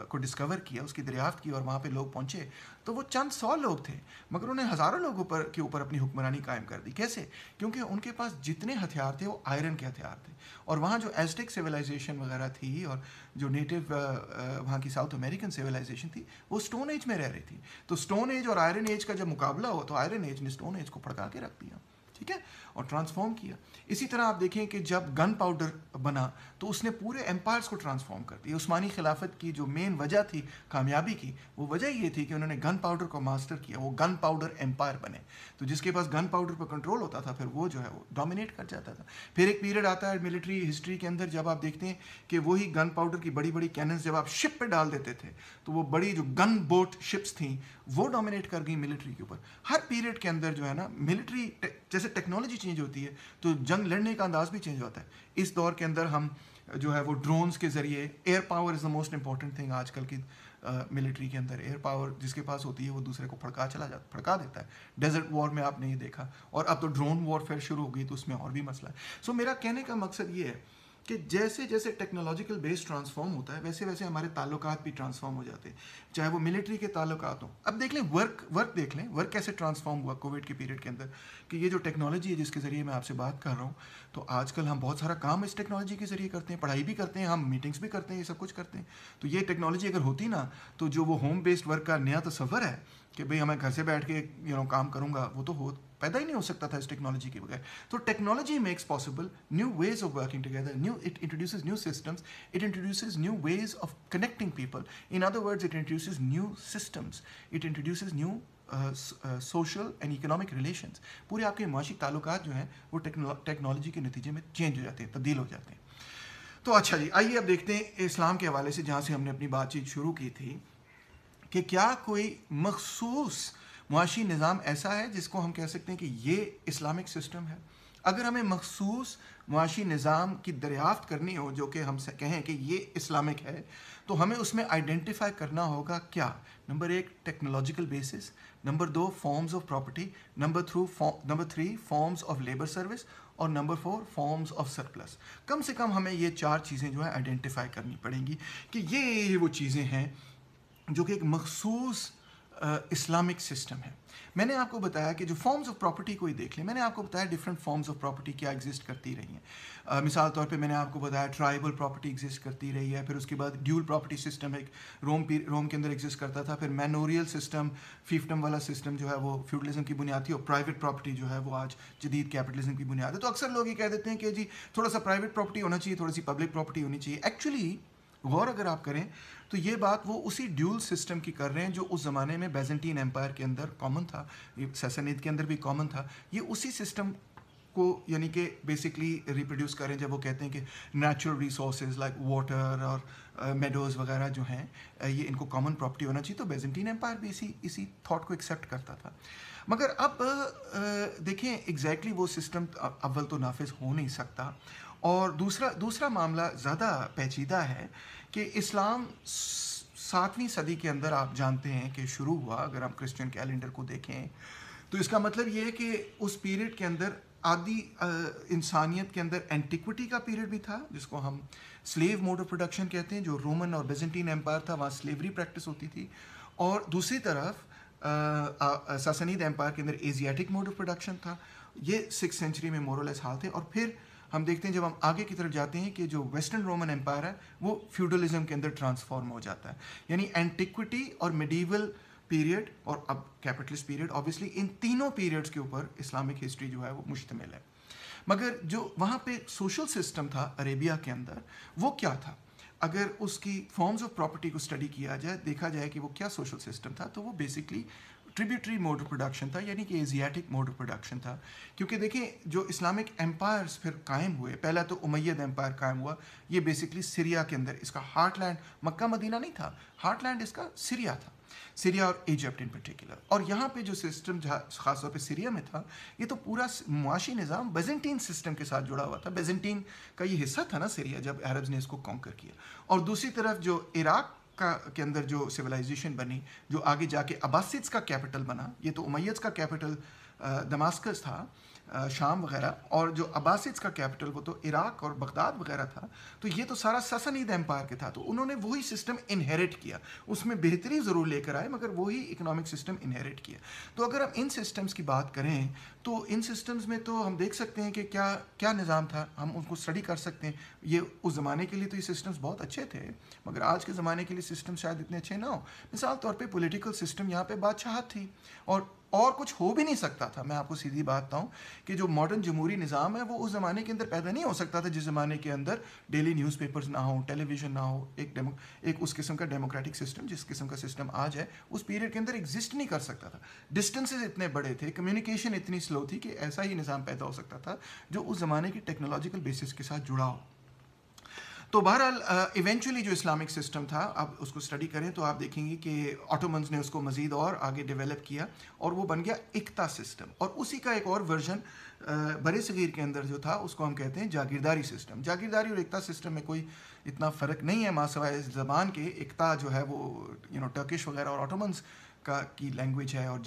کو ڈسکور کیا, اس کی دریافت کی اور وہاں پہ لوگ پہنچے, تو وہ چند 100 لوگ تھے, مگر انہیں ہزاروں لوگوں کے اوپر اپنی حکمرانی قائم کر دی. کیسے؟ کیونکہ ان کے پاس جتنے ہتھیار تھے وہ آئرن کے ہتھیار تھے, اور وہاں جو ایزٹیک سویلائزیشن وغیرہ تھی اور جو نیٹو وہاں کی ساؤتھ امریکن سویلائزیشن تھی, وہ سٹون ایج میں رہ رہی تھی. تو سٹون ایج اور آئرن ایج کا جب مقابلہ ہوا تو آئرن ایج نے سٹون ایج کو پھڑکا کے رکھ دیا, ٹھیک ہے, اور ٹرانسفارم کیا. اسی طرح آپ دیکھیں کہ جب گن پاؤڈر بنا تو اس نے پورے ایمپائرس کو ٹرانسفارم کر دیا. عثمانی خلافت کی جو مین وجہ تھی کامیابی کی, وہ وجہ یہ تھی کہ انہوں نے گن پاؤڈر کو ماسٹر کیا, وہ گن پاؤڈر ایمپائر بنے. تو جس کے پاس گن پاؤڈر پر کنٹرول ہوتا تھا, پھر وہ جو ہے وہ ڈومینیٹ کر جاتا تھا. پھر ایک پیریڈ آتا ہے ملٹری ہسٹری کے اندر جب آپ دیکھتے ہیں کہ وہی گن پاؤڈر کی بڑی بڑی کیننز جب آپ شپ پہ ڈال دیتے تھے, تو وہ بڑی جو گن بوٹ شپس تھیں وہ ڈومینیٹ کر گئی ملٹری کے اوپر. ہر پیریڈ کے اندر جو ہے نا ملٹری, جیسے ٹیکنالوجی چینج ہوتی ہے تو جنگ لڑنے کا انداز بھی چینج ہوتا ہے. اس دور کے اندر ہم جو ہے وہ ڈرونز کے ذریعے, air power is the most important thing آج کل کی ملٹری کے اندر. ایئر پاور جس کے پاس ہوتی ہے وہ دوسرے کو پھڑکا دیتا ہے. ڈیزرٹ وار میں آپ نے یہ دیکھا, اور اب تو ڈرون وار فیئر شروع ہو گئی, تو اس میں اور بھی مسئلہ ہے. سو میرا کہنے کا مقصد یہ ہے کہ جیسے جیسے ٹیکنالوجیکل بیس ٹرانسفارم ہوتا ہے, ویسے ویسے ہمارے تعلقات بھی ٹرانسفارم ہو جاتے ہیں, چاہے وہ ملٹری کے تعلقات ہوں. اب دیکھ لیں ورک دیکھ لیں, ورک کیسے ٹرانسفارم ہوا کووڈ کے پیریڈ کے اندر, کہ یہ جو ٹیکنالوجی ہے جس کے ذریعے میں آپ سے بات کر رہا ہوں, تو آج کل ہم بہت سارا کام اس ٹیکنالوجی کے ذریعے کرتے ہیں, پڑھائی بھی کرتے ہیں, ہم میٹنگس بھی کرتے ہیں, یہ سب کچھ کرتے ہیں. تو یہ ٹیکنالوجی اگر ہوتی نا, تو جو وہ ہوم بیسڈ ورک کا نیا تصور ہے کہ بھئی ہمیں گھر سے بیٹھ کے کام کروں گا, وہ تو پیدا ہی نہیں ہو سکتا تھا اس ٹیکنالوجی کے بغیر. تو technology makes possible new ways of working together, it introduces new systems, it introduces new ways of connecting people. In other words it introduces new systems, it introduces new social and economic relations. پورے آپ کے معاشی تعلقات جو ہیں وہ ٹیکنالوجی کے نتیجے میں چینج ہو جاتے ہیں, تبدیل ہو جاتے ہیں. تو اچھا جی, آئیے اب دیکھتے ہیں اسلام کے حوالے سے, جہاں سے ہم نے اپنی بات چیت شروع کی تھی, کہ کیا کوئی مخصوص معاشی نظام ایسا ہے جس کو ہم کہہ سکتے ہیں کہ یہ اسلامک سسٹم ہے. اگر ہمیں مخصوص معاشی نظام کی دریافت کرنی ہو جو کہ ہم سے کہیں کہ یہ اسلامک ہے, تو ہمیں اس میں آئیڈینٹیفائی کرنا ہوگا کیا. Number 1 technological basis, number 2 forms of property, number 3 forms of labour service, اور نمبر 4 فارمز آف سرپلس. کم سے کم ہمیں یہ 4 چیزیں جو ہے آئیڈینٹیفائی کرنی پڑیں گی کہ یہ وہ چیزیں ہیں جو کہ ایک مخصوص اسلامک سسٹم ہے. میں نے آپ کو بتایا کہ جو فارمز آف پراپرٹی کو ہی دیکھ لیں, میں نے آپ کو بتایا ڈفرینٹ فارمز آف پراپرٹی کیا ایگزسٹ کرتی رہی ہیں. مثال طور پہ میں نے آپ کو بتایا ٹرائبل پراپرٹی ایگزسٹ کرتی رہی ہے, پھر اس کے بعد ڈیول پراپرٹی سسٹم ایک روم کے اندر ایگزسٹ کرتا تھا, پھر مینوریل سسٹم, فیفڈم والا سسٹم جو ہے وہ فیوڈلزم کی بنیاد تھی, اور پرائیویٹ پراپرٹی جو ہے وہ آج جدید کیپٹلزم کی بنیاد ہے. تو اکثر لوگ یہ کہہ دیتے ہیں کہ جی تھوڑا سا پرائیویٹ پراپرٹی ہونا چاہیے, تھوڑی سی پبلک پراپرٹی ہونی چاہیے. ایکچولی غور اگر آپ کریں تو یہ بات وہ اسی ڈیول سسٹم کی کر رہے ہیں جو اس زمانے میں بیزنٹین امپائر کے اندر کامن تھا, سیسنید کے اندر بھی کامن تھا. یہ اسی سسٹم کو یعنی کہ بیسکلی ریپروڈیوس کریں جب وہ کہتے ہیں کہ نیچرل ریسورسز لائک واٹر اور میڈوز وغیرہ جو ہیں یہ ان کو کامن پراپرٹی ہونا چاہیے. تو بیزنٹین امپائر بھی اسی تھاٹ کو ایکسیپٹ کرتا تھا. مگر اب دیکھیں ایگزیکٹلی وہ سسٹم اول تو نافذ ہو نہیں سکتا, اور دوسرا معاملہ زیادہ پیچیدہ ہے کہ اسلام 7ویں صدی کے اندر آپ جانتے ہیں کہ شروع ہوا. اگر ہم کرسچن کیلنڈر کو دیکھیں تو اس کا مطلب یہ ہے کہ اس پیریڈ کے اندر آدھی انسانیت کے اندر اینٹیکوٹی کا پیریڈ بھی تھا جس کو ہم سلیو موڈ آف پروڈکشن کہتے ہیں, جو رومن اور بیزنٹین امپائر تھا وہاں سلیوری پریکٹس ہوتی تھی, اور دوسری طرف ساسنید امپائر کے اندر ایزیاٹک موڈ آف پروڈکشن تھا. یہ 6th سینچری میں مورلیس حال تھے. اور پھر ہم دیکھتے ہیں جب ہم آگے کی طرف جاتے ہیں کہ جو ویسٹرن رومن امپائر ہے وہ فیوڈلزم کے اندر ٹرانسفارم ہو جاتا ہے. یعنی اینٹیکوٹی اور میڈیول پیریڈ اور اب کیپٹلسٹ پیریڈ, آبویسلی ان تینوں پیریڈز کے اوپر اسلامک ہسٹری جو ہے وہ مشتمل ہے. مگر جو وہاں پہ سوشل سسٹم تھا عربیہ کے اندر وہ کیا تھا؟ اگر اس کی فارمز آف پراپرٹی کو اسٹڈی کیا جائے, دیکھا جائے کہ وہ کیا سوشل سسٹم تھا, تو وہ basically tributary mode of production تھا, یعنی کہ ایزیاٹک موڈ آف پروڈکشن تھا. کیونکہ دیکھیں جو اسلامک امپائرز پھر قائم ہوئے, پہلا تو امید امپائر قائم ہوا, یہ بیسکلی سیریا کے اندر, اس کا ہارٹ لینڈ مکہ مدینہ نہیں تھا, ہارٹ لینڈ اس کا سیریا تھا, سیریا اور ایجپٹ ان پرٹیکولر. اور یہاں پہ جو سسٹم خاص طور پہ سیریا میں تھا, یہ تو پورا معاشی نظام بیزنٹین سسٹم کے ساتھ جڑا ہوا تھا. بیزنٹین کا یہ حصہ تھا نا سیریا, جب عربز نے اس کو کانکر کیا. اور دوسری طرف جو عراق کے اندر جو سویلائزیشن بنی, جو آگے جا کے عباسیدز کا کیپٹل بنا, یہ تو امیدز کا کیپٹل دماسکس تھا, شام وغیرہ, اور جو عباسیدز کا کیپٹل وہ تو عراق اور بغداد وغیرہ تھا. تو یہ تو سارا ساسنید امپائر کے تھا. تو انہوں نے وہی سسٹم انہیریٹ کیا, اس میں بہتری ضرور لے کر آئے مگر وہی اکنامک سسٹم انہیریٹ کیا. تو اگر ہم ان سسٹمز کی بات کریں تو ان سسٹمز میں تو ہم دیکھ سکتے ہیں کہ کیا نظام تھا, ہم ان کو اسٹڈی کر سکتے ہیں. یہ اس زمانے کے لیے تو یہ سسٹمز بہت اچھے تھے, مگر آج کے زمانے کے لیے سسٹم شاید اتنے اچھے نہ ہوں. مثال طور پہ پولیٹیکل سسٹم, یہاں پہ بادشاہت تھی اور کچھ ہو بھی نہیں سکتا تھا. میں آپ کو سیدھی بات بتاؤں کہ جو ماڈرن جمہوری نظام ہے وہ اس زمانے کے اندر پیدا نہیں ہو سکتا تھا جس زمانے کے اندر ڈیلی نیوز پیپرز نہ ہوں, ٹیلی ویژن نہ ہو, ایک اس قسم کا ڈیموکریٹک سسٹم جس قسم کا سسٹم آج ہے اس پیریڈ کے اندر ایگزسٹ نہیں کر سکتا تھا. ڈسٹینسز اتنے بڑے تھے, کمیونیکیشن اتنی سلو تھی کہ ایسا ہی نظام پیدا ہو سکتا تھا جو اس زمانے کی ٹیکنالوجیکل بیسس کے ساتھ جڑا ہو. تو بہرحال ایونچولی جو اسلامک سسٹم تھا, اب اس کو اسٹڈی کریں تو آپ دیکھیں گے کہ آٹومنز نے اس کو مزید اور آگے ڈیولپ کیا اور وہ بن گیا اقتا سسٹم. اور اسی کا ایک اور ورژن برے صغیر کے اندر جو تھا اس کو ہم کہتے ہیں جاگیرداری سسٹم. جاگیرداری اور اقتا سسٹم میں کوئی اتنا فرق نہیں ہے ماں سوائے زبان کے. اقتا جو ہے وہ ٹرکش وغیرہ اور آٹومنز کی لینگویج ہے, اور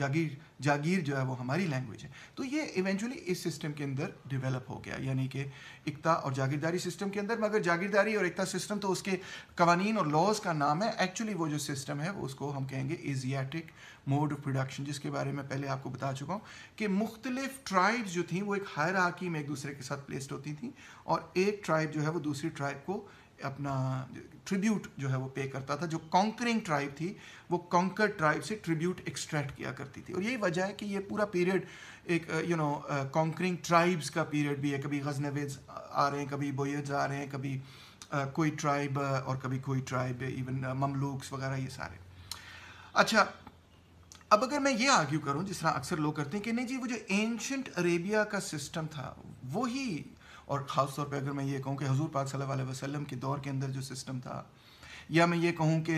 جاگیر جو ہے وہ ہماری لینگویج ہے. تو یہ ایونچولی اس سسٹم کے اندر ڈیولپ ہو گیا, یعنی کہ اقتا اور جاگیرداری سسٹم کے اندر. مگر جاگیرداری اور اقتا سسٹم تو اس کے قوانین اور لاز کا نام ہے. ایکچولی وہ جو سسٹم ہے وہ اس کو ہم کہیں گے ایزیاٹک موڈ آف پروڈکشن, جس کے بارے میں پہلے آپ کو بتا چکا ہوں کہ مختلف ٹرائبز جو تھیں وہ ایک ہائرارکی میں ایک دوسرے کے ساتھ پلیسڈ ہوتی تھیں, اور ایک ٹرائب جو ہے وہ دوسری ٹرائب کو اپنا ٹریبیوٹ جو ہے وہ پے کرتا تھا. جو کانکرنگ ٹرائب تھی وہ کانکر ٹرائب سے ٹریبیوٹ ایکسٹریکٹ کیا کرتی تھی. اور یہی وجہ ہے کہ یہ پورا پیریڈ ایک کانکرنگ ٹرائبز کا پیریڈ بھی ہے. کبھی غزنویز آ رہے ہیں, کبھی بویدز آ رہے ہیں, کبھی کوئی ٹرائب اور کبھی کوئی ٹرائب, ایون مملوکس وغیرہ, یہ سارے. اچھا, اب اگر میں یہ آرگیو کروں جس طرح اکثر لوگ کرتے ہیں کہ نہیں جی وہ جو اینشنٹ عربیہ کا سسٹم تھا وہی, اور خاص طور پہ اگر میں یہ کہوں کہ حضور پاک صلی اللہ علیہ وسلم کے دور کے اندر جو سسٹم تھا, یا میں یہ کہوں کہ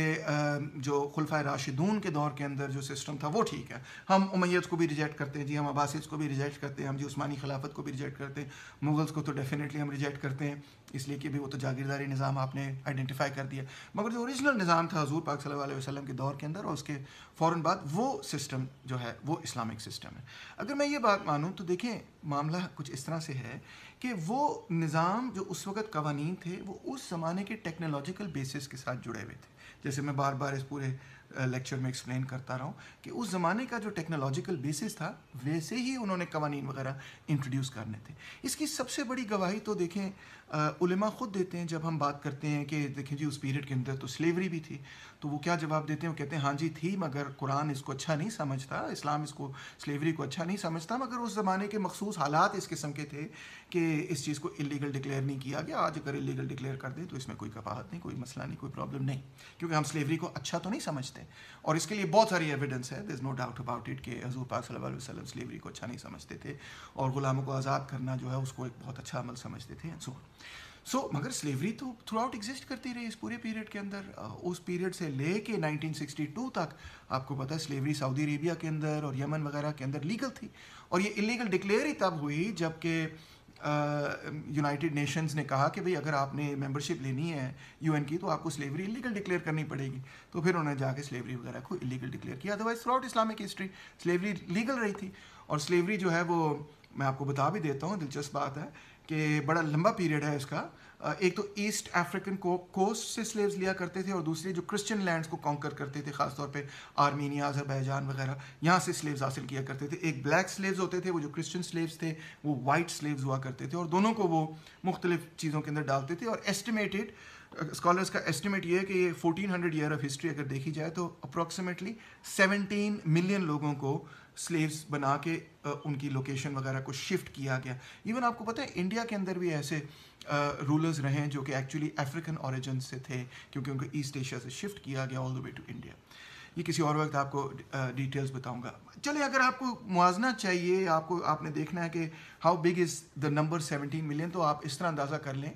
جو خلفائے راشدون کے دور کے اندر جو سسٹم تھا وہ ٹھیک ہے, ہم امیدز کو بھی ریجیکٹ کرتے ہیں جی, ہم عباسیدز کو بھی ریجیکٹ کرتے ہیں, ہم جی عثمانی خلافت کو بھی ریجیکٹ کرتے ہیں, مغلز کو تو ڈیفینیٹلی ہم ریجیکٹ کرتے ہیں اس لیے کہ بھی وہ تو جاگیرداری نظام آپ نے آئیڈینٹیفائی کر دیا. مگر جو اوریجنل نظام تھا حضور پاک صلی اللہ علیہ وسلم کے دور کے اندر اور اس کے فوراً بعد, وہ سسٹم جو ہے وہ اسلامک سسٹم ہے. اگر میں یہ بات مانوں تو دیکھیں معاملہ کچھ اس طرح سے ہے کہ وہ نظام جو اس وقت قوانین تھے وہ اس زمانے کے ٹیکنالوجیکل بیسس کے ساتھ جڑے ہوئے تھے. جیسے میں بار بار اس پورے لیکچر میں ایکسپلین کرتا رہا ہوں کہ اس زمانے کا جو ٹیکنالوجیکل بیسس تھا ویسے ہی انہوں نے قوانین وغیرہ انٹروڈیوس کرنے تھے. اس کی سب سے بڑی گواہی تو دیکھیں علماء خود دیتے ہیں جب ہم بات کرتے ہیں کہ دیکھیں جی اس پیریڈ کے اندر تو سلیوری بھی تھی. تو وہ کیا جواب دیتے ہیں؟ وہ کہتے ہیں ہاں جی تھی، مگر قرآن اس کو اچھا نہیں سمجھتا، اسلام اس کو سلیوری کو اچھا نہیں سمجھتا، مگر اس زمانے کے مخصوص حالات اس قسم کے تھے کہ اس چیز کو انلیگل ڈکلیئر نہیں کیا گیا. آج اگر انلیگل ڈکلیئر کر دیں تو اس میں کوئی کفاہت نہیں، کوئی مسئلہ نہیں، کوئی پرابلم نہیں، کیونکہ ہم سلیوری کو اچھا تو نہیں سمجھتے. اور اس کے لیے بہت ساری ایویڈنس ہے، دیر از نو ڈاؤٹ اباؤٹ اٹ، کہ حضور پاک صلی اللہ علیہ وسلم سلیوری کو اچھا نہیں سمجھتے تھے اور غلاموں کو آزاد کرنا جو ہے اس کو ایک بہت اچھا عمل سمجھتے تھے. مگر سلیوری تو تھرو آؤٹ ایگزسٹ کرتی رہی اس پورے پیریڈ کے اندر. اس پیریڈ سے لے کے 1962 تک آپ کو پتہ ہے سلیوری سعودی عربیہ کے اندر اور یمن وغیرہ کے اندر لیگل تھی. اور یہ انلیگل ڈکلیئر ہی تب ہوئی جب کہ یونائٹڈ نیشنز نے کہا کہ بھئی اگر آپ نے ممبرشپ لینی ہے یو این کی تو آپ کو سلیوری انلیگل ڈکلیئر کرنی پڑے گی. تو پھر انہوں نے جا کے سلیوری وغیرہ کو انلیگل ڈکلیئر کیا. Otherwise through out Islamic history slavery legal رہی تھی. اور سلیوری جو ہے وہ میں آپ کو بتا بھی دیتا ہوں، دلچسپ بات ہے کہ بڑا لمبا پیریڈ ہے اس کا. ایک تو ایسٹ افریقن کوسٹ سے سلیوز لیا کرتے تھے اور دوسری جو کرسچن لینڈز کو کانکر کرتے تھے، خاص طور پہ آرمینیا، آذربائیجان وغیرہ، یہاں سے سلیوز حاصل کیا کرتے تھے. ایک بلیک سلیوز ہوتے تھے، وہ جو کرسچن سلیوز تھے وہ وائٹ سلیوز ہوا کرتے تھے، اور دونوں کو وہ مختلف چیزوں کے اندر ڈالتے تھے. اور ایسٹیمیٹڈ اسکالرس کا ایسٹیمیٹ یہ ہے کہ یہ 1400 ایئر آف ہسٹری اگر دیکھی جائے تو اپروکسیمیٹلی 17 ملین لوگوں کو سلیوز بنا کے ان کی لوکیشن وغیرہ کو شفٹ کیا گیا. ایون آپ کو پتہ ہے انڈیا کے اندر بھی ایسے رولرز رہے ہیں جو کہ ایکچولی افریقن اوریجن سے تھے، کیونکہ ان کو ایسٹ ایشیا سے شفٹ کیا گیا آل دا وے ٹو انڈیا. یہ کسی اور وقت آپ کو ڈیٹیلز بتاؤں گا. چلے اگر آپ کو موازنہ چاہیے، آپ نے دیکھنا ہے کہ how big is the number 17 million, تو آپ اس طرح اندازہ کر لیں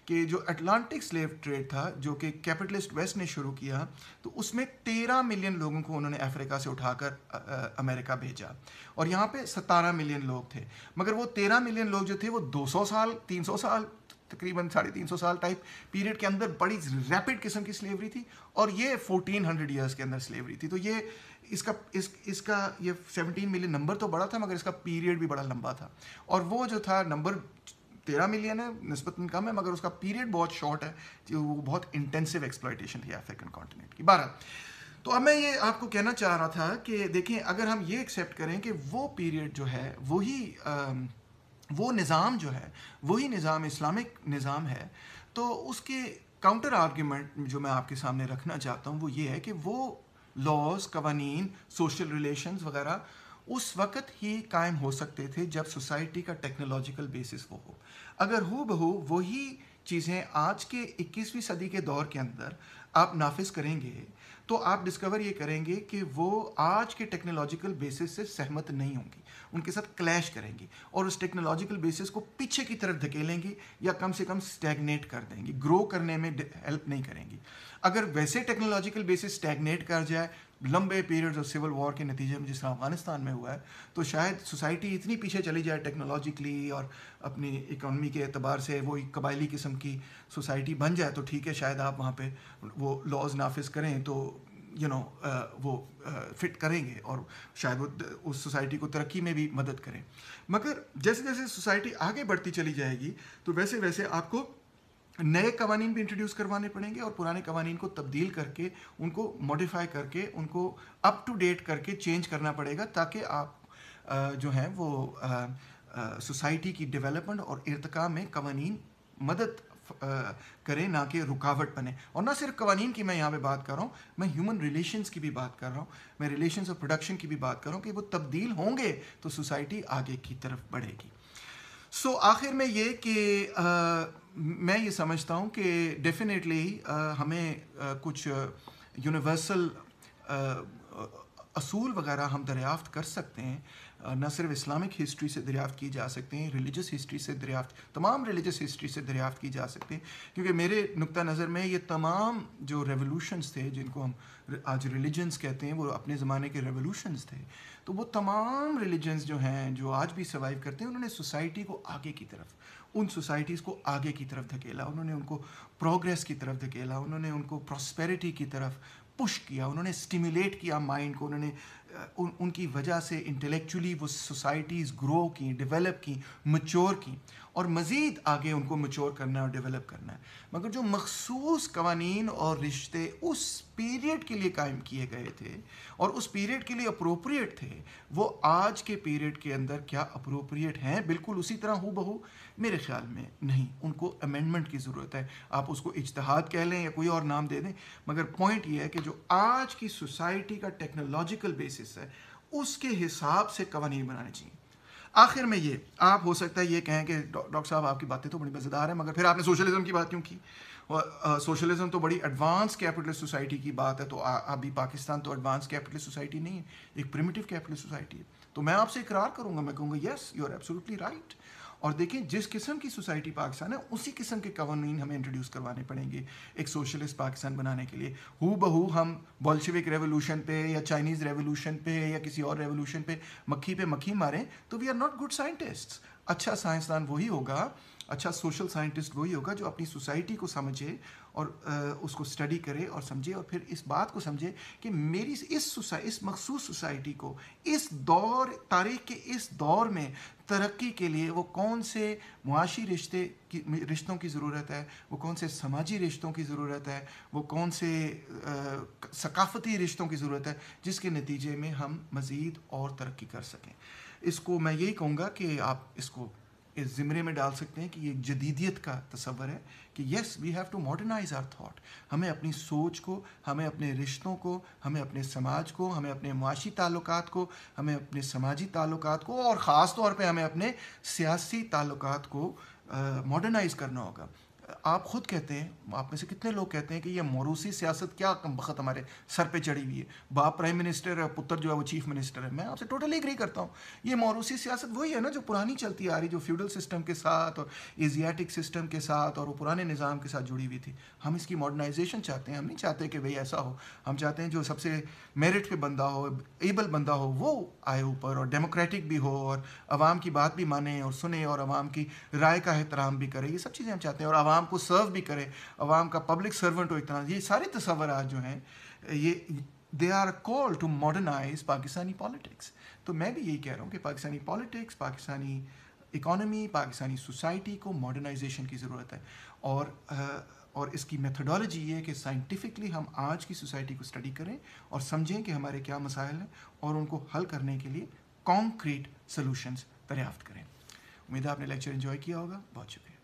کہ جو اٹلانٹک سلیو ٹریڈ تھا جو کہ کیپٹلسٹ ویسٹ نے شروع کیا، تو اس میں 13 ملین لوگوں کو انہوں نے افریقہ سے اٹھا کر امریکہ بھیجا، اور یہاں پہ 17 ملین لوگ تھے. مگر وہ 13 ملین لوگ جو تھے وہ 200 سال 300 سال تقریباً 350 سال ٹائپ پیریڈ کے اندر بڑی ریپڈ قسم کی سلیوری تھی، اور یہ 1400 ایئرس کے اندر سلیوری تھی. تو یہ اس کا یہ 17 ملین نمبر تو بڑا تھا، مگر اس کا پیریڈ بھی بڑا لمبا تھا. اور وہ جو تھا نمبر 13 ملین ہے، نسبتاً کم ہے، مگر اس کا پیریڈ بہت شارٹ ہے، جو وہ بہت انٹینسو ایکسپلائٹیشن تھی افریقن کانٹیننٹ کی. 12 تو اب میں یہ آپ کو کہنا چاہ رہا تھا کہ دیکھیں اگر ہم یہ ایکسیپٹ کریں کہ وہ پیریڈ جو ہے وہ نظام جو ہے وہی نظام اسلامک نظام ہے، تو اس کے کاؤنٹر آرگیومنٹ جو میں آپ کے سامنے رکھنا چاہتا ہوں وہ یہ ہے کہ وہ لاز، قوانین، سوشل ریلیشنز وغیرہ اس وقت ہی قائم ہو سکتے تھے جب سوسائٹی کا ٹیکنالوجیکل بیسس وہ ہو. اگر ہو بہو وہی چیزیں آج کے 21ویں صدی کے دور کے اندر آپ نافذ کریں گے تو آپ ڈسکور یہ کریں گے کہ وہ آج کے ٹیکنالوجیکل بیسس سے سہمت نہیں ہوں گی، ان کے ساتھ کلیش کریں گی اور اس ٹیکنالوجیکل بیسس کو پیچھے کی طرف دھکیلیں گی یا کم سے کم اسٹیگنیٹ کر دیں گی، گرو کرنے میں ہیلپ نہیں کریں گی. اگر ویسے ٹیکنالوجیکل بیسس اسٹیگنیٹ کر جائے لمبے پیریڈز آف سول وار کے نتیجے میں، جس طرح افغانستان میں ہوا ہے، تو شاید سوسائٹی اتنی پیچھے چلی جائے ٹیکنالوجیکلی اور اپنی اکانومی کے اعتبار سے وہ ایک قبائلی قسم کی سوسائٹی بن جائے تو ٹھیک ہے، شاید آپ وہاں پہ وہ لاز نافذ کریں تو وہ فٹ کریں گے اور شاید وہ اس سوسائٹی کو ترقی میں بھی مدد کریں. مگر جیسے جیسے سوسائٹی آگے بڑھتی چلی جائے گی تو ویسے ویسے آپ کو نئے قوانین بھی انٹروڈیوس کروانے پڑیں گے اور پرانے قوانین کو تبدیل کر کے ان کو موڈیفائی کر کے ان کو اپ ٹو ڈیٹ کر کے چینج کرنا پڑے گا، تاکہ آپ جو ہیں وہ سوسائٹی کی ڈیولپمنٹ اور ارتقاء میں قوانین مدد کریں، نہ کہ رکاوٹ بنے. اور نہ صرف قوانین کی میں یہاں پہ بات کر رہا ہوں، میں ہیومن ریلیشنز کی بھی بات کر رہا ہوں، میں ریلیشنز آف پروڈکشن کی بھی بات کر رہا ہوں کہ وہ تبدیل ہوں گے تو سوسائٹی آگے کی طرف بڑھے گی. آخر میں یہ کہ میں یہ سمجھتا ہوں کہ ڈیفینیٹلی ہمیں کچھ یونیورسل اصول وغیرہ ہم دریافت کر سکتے ہیں، نہ صرف اسلامک ہسٹری سے دریافت کی جا سکتے ہیں، ریلیجس ہسٹری سے تمام ریلیجس ہسٹری سے دریافت کی جا سکتے ہیں، کیونکہ میرے نقطہ نظر میں یہ تمام جو ریولوشنز تھے جن کو ہم آج ریلیجنز کہتے ہیں، وہ اپنے زمانے کے ریولوشنز تھے. تو وہ تمام ریلیجنز جو ہیں جو آج بھی سروائیو کرتے ہیں، انہوں نے سوسائٹی کو آگے کی طرف، ان سوسائٹیز کو آگے کی طرف دھکیلا، انہوں نے ان کو پروگریس کی طرف دھکیلا، انہوں نے ان کو پراسپیرٹی کی طرف پش کیا، انہوں نے اسٹیمولیٹ کیا مائنڈ کو، انہوں نے ان کی وجہ سے انٹلیکچولی وہ سوسائٹیز گرو کی، ڈیولپ کی، میچور کی، اور مزید آگے ان کو میچور کرنا ہے اور ڈیولپ کرنا ہے. مگر جو مخصوص قوانین اور رشتے اس پیریڈ کے لیے قائم کیے گئے تھے اور اس پیریڈ کے لیے اپروپریٹ تھے، وہ آج کے پیریڈ کے اندر کیا اپروپریٹ ہیں بالکل اسی طرح ہو بہو؟ میرے خیال میں نہیں. ان کو امینڈمنٹ کی ضرورت ہے. آپ اس کو اجتہاد کہہ لیں یا کوئی اور نام دے دیں، مگر پوائنٹ یہ ہے کہ جو آج کی سوسائٹی کا ٹیکنالوجیکل بیسس ہے اس کے حساب سے قوانین بنانے چاہیے. آخر میں یہ آپ ہو سکتا ہے یہ کہیں کہ ڈاکٹر صاحب آپ کی باتیں تو بڑی مزیدار ہیں، مگر پھر آپ نے سوشلزم کی بات کیوں کی؟ سوشلزم تو بڑی ایڈوانس کیپٹلسٹ سوسائٹی کی بات ہے، تو ابھی پاکستان تو ایڈوانس کیپٹلسٹ سوسائٹی نہیں ہے، ایک پریمیٹیو کیپٹلسٹ سوسائٹی ہے. تو میں آپ سے اقرار کروں گا، میں کہوں گا yes you are absolutely right. اور دیکھیں جس قسم کی سوسائٹی پاکستان ہے اسی قسم کے قوانین ہمیں انٹروڈیوس کروانے پڑیں گے ایک سوشلسٹ پاکستان بنانے کے لیے. ہو بہو ہم بولشوک ریولوشن پہ یا چائنیز ریولوشن پہ یا کسی اور ریولوشن پہ مکھی ماریں تو we are not good scientist. اچھا سائنسدان وہی ہوگا، اچھا سوشل سائنٹسٹ وہی ہوگا جو اپنی سوسائٹی کو سمجھے اور اس کو اسٹڈی کرے اور سمجھے، اور پھر اس بات کو سمجھے کہ میری اس مخصوص سوسائٹی کو اس دور تاریخ کے اس دور میں ترقی کے لیے وہ کون سے معاشی رشتوں کی ضرورت ہے، وہ کون سے سماجی رشتوں کی ضرورت ہے، وہ کون سے ثقافتی رشتوں کی ضرورت ہے جس کے نتیجے میں ہم مزید اور ترقی کر سکیں. اس کو میں یہی کہوں گا کہ آپ اس کو اس زمرے میں ڈال سکتے ہیں کہ یہ جدیدیت کا تصور ہے کہ yes we have to modernise our thought. ہمیں اپنی سوچ کو، ہمیں اپنے رشتوں کو، ہمیں اپنے سماج کو، ہمیں اپنے معاشی تعلقات کو، ہمیں اپنے سماجی تعلقات کو، اور خاص طور پہ ہمیں اپنے سیاسی تعلقات کو ماڈرنائز کرنا ہوگا. آپ خود کہتے ہیں، آپ میں سے کتنے لوگ کہتے ہیں کہ یہ موروثی سیاست کیا کم بخت ہمارے سر پہ چڑھی ہوئی ہے، باپ پرائم منسٹر ہے، پتر جو ہے وہ چیف منسٹر ہے. میں آپ سے ٹوٹلی ایگری کرتا ہوں. یہ موروثی سیاست وہی ہے نا جو پرانی چلتی آ رہی، جو فیوڈل سسٹم کے ساتھ اور ایزیاٹک سسٹم کے ساتھ اور وہ پرانے نظام کے ساتھ جڑی ہوئی تھی. ہم اس کی ماڈرنائزیشن چاہتے ہیں. ہم نہیں چاہتے کہ بھئی ایسا ہو. ہم چاہتے ہیں جو سب سے میرٹ پہ بندہ ہو، ایبل بندہ ہو، وہ آئے اوپر، اور ڈیموکریٹک بھی ہو، اور عوام کی بات بھی مانے اور سنے، اور عوام کی رائے کا احترام بھی کرے. یہ سب چیزیں ہم چاہتے ہیں، اور عوام کو سرو بھی کرے، عوام کا پبلک سرونٹ ہو اتنا. یہ سارے تصورات جو ہیں یہ they are call to modernise Pakistani politics. تو میں بھی یہی کہہ رہا ہوں کہ Pakistani politics, Pakistani economy, Pakistani society کو ماڈرنائزیشن کی ضرورت ہے. اور اس کی میتھڈالوجی یہ ہے کہ سائنٹیفکلی ہم آج کی سوسائٹی کو اسٹڈی کریں اور سمجھیں کہ ہمارے کیا مسائل ہیں، اور ان کو حل کرنے کے لیے کانکریٹ سلوشنز دریافت کریں. امید ہے آپ نے لیکچر انجوائے کیا ہوگا. بہت شکریہ.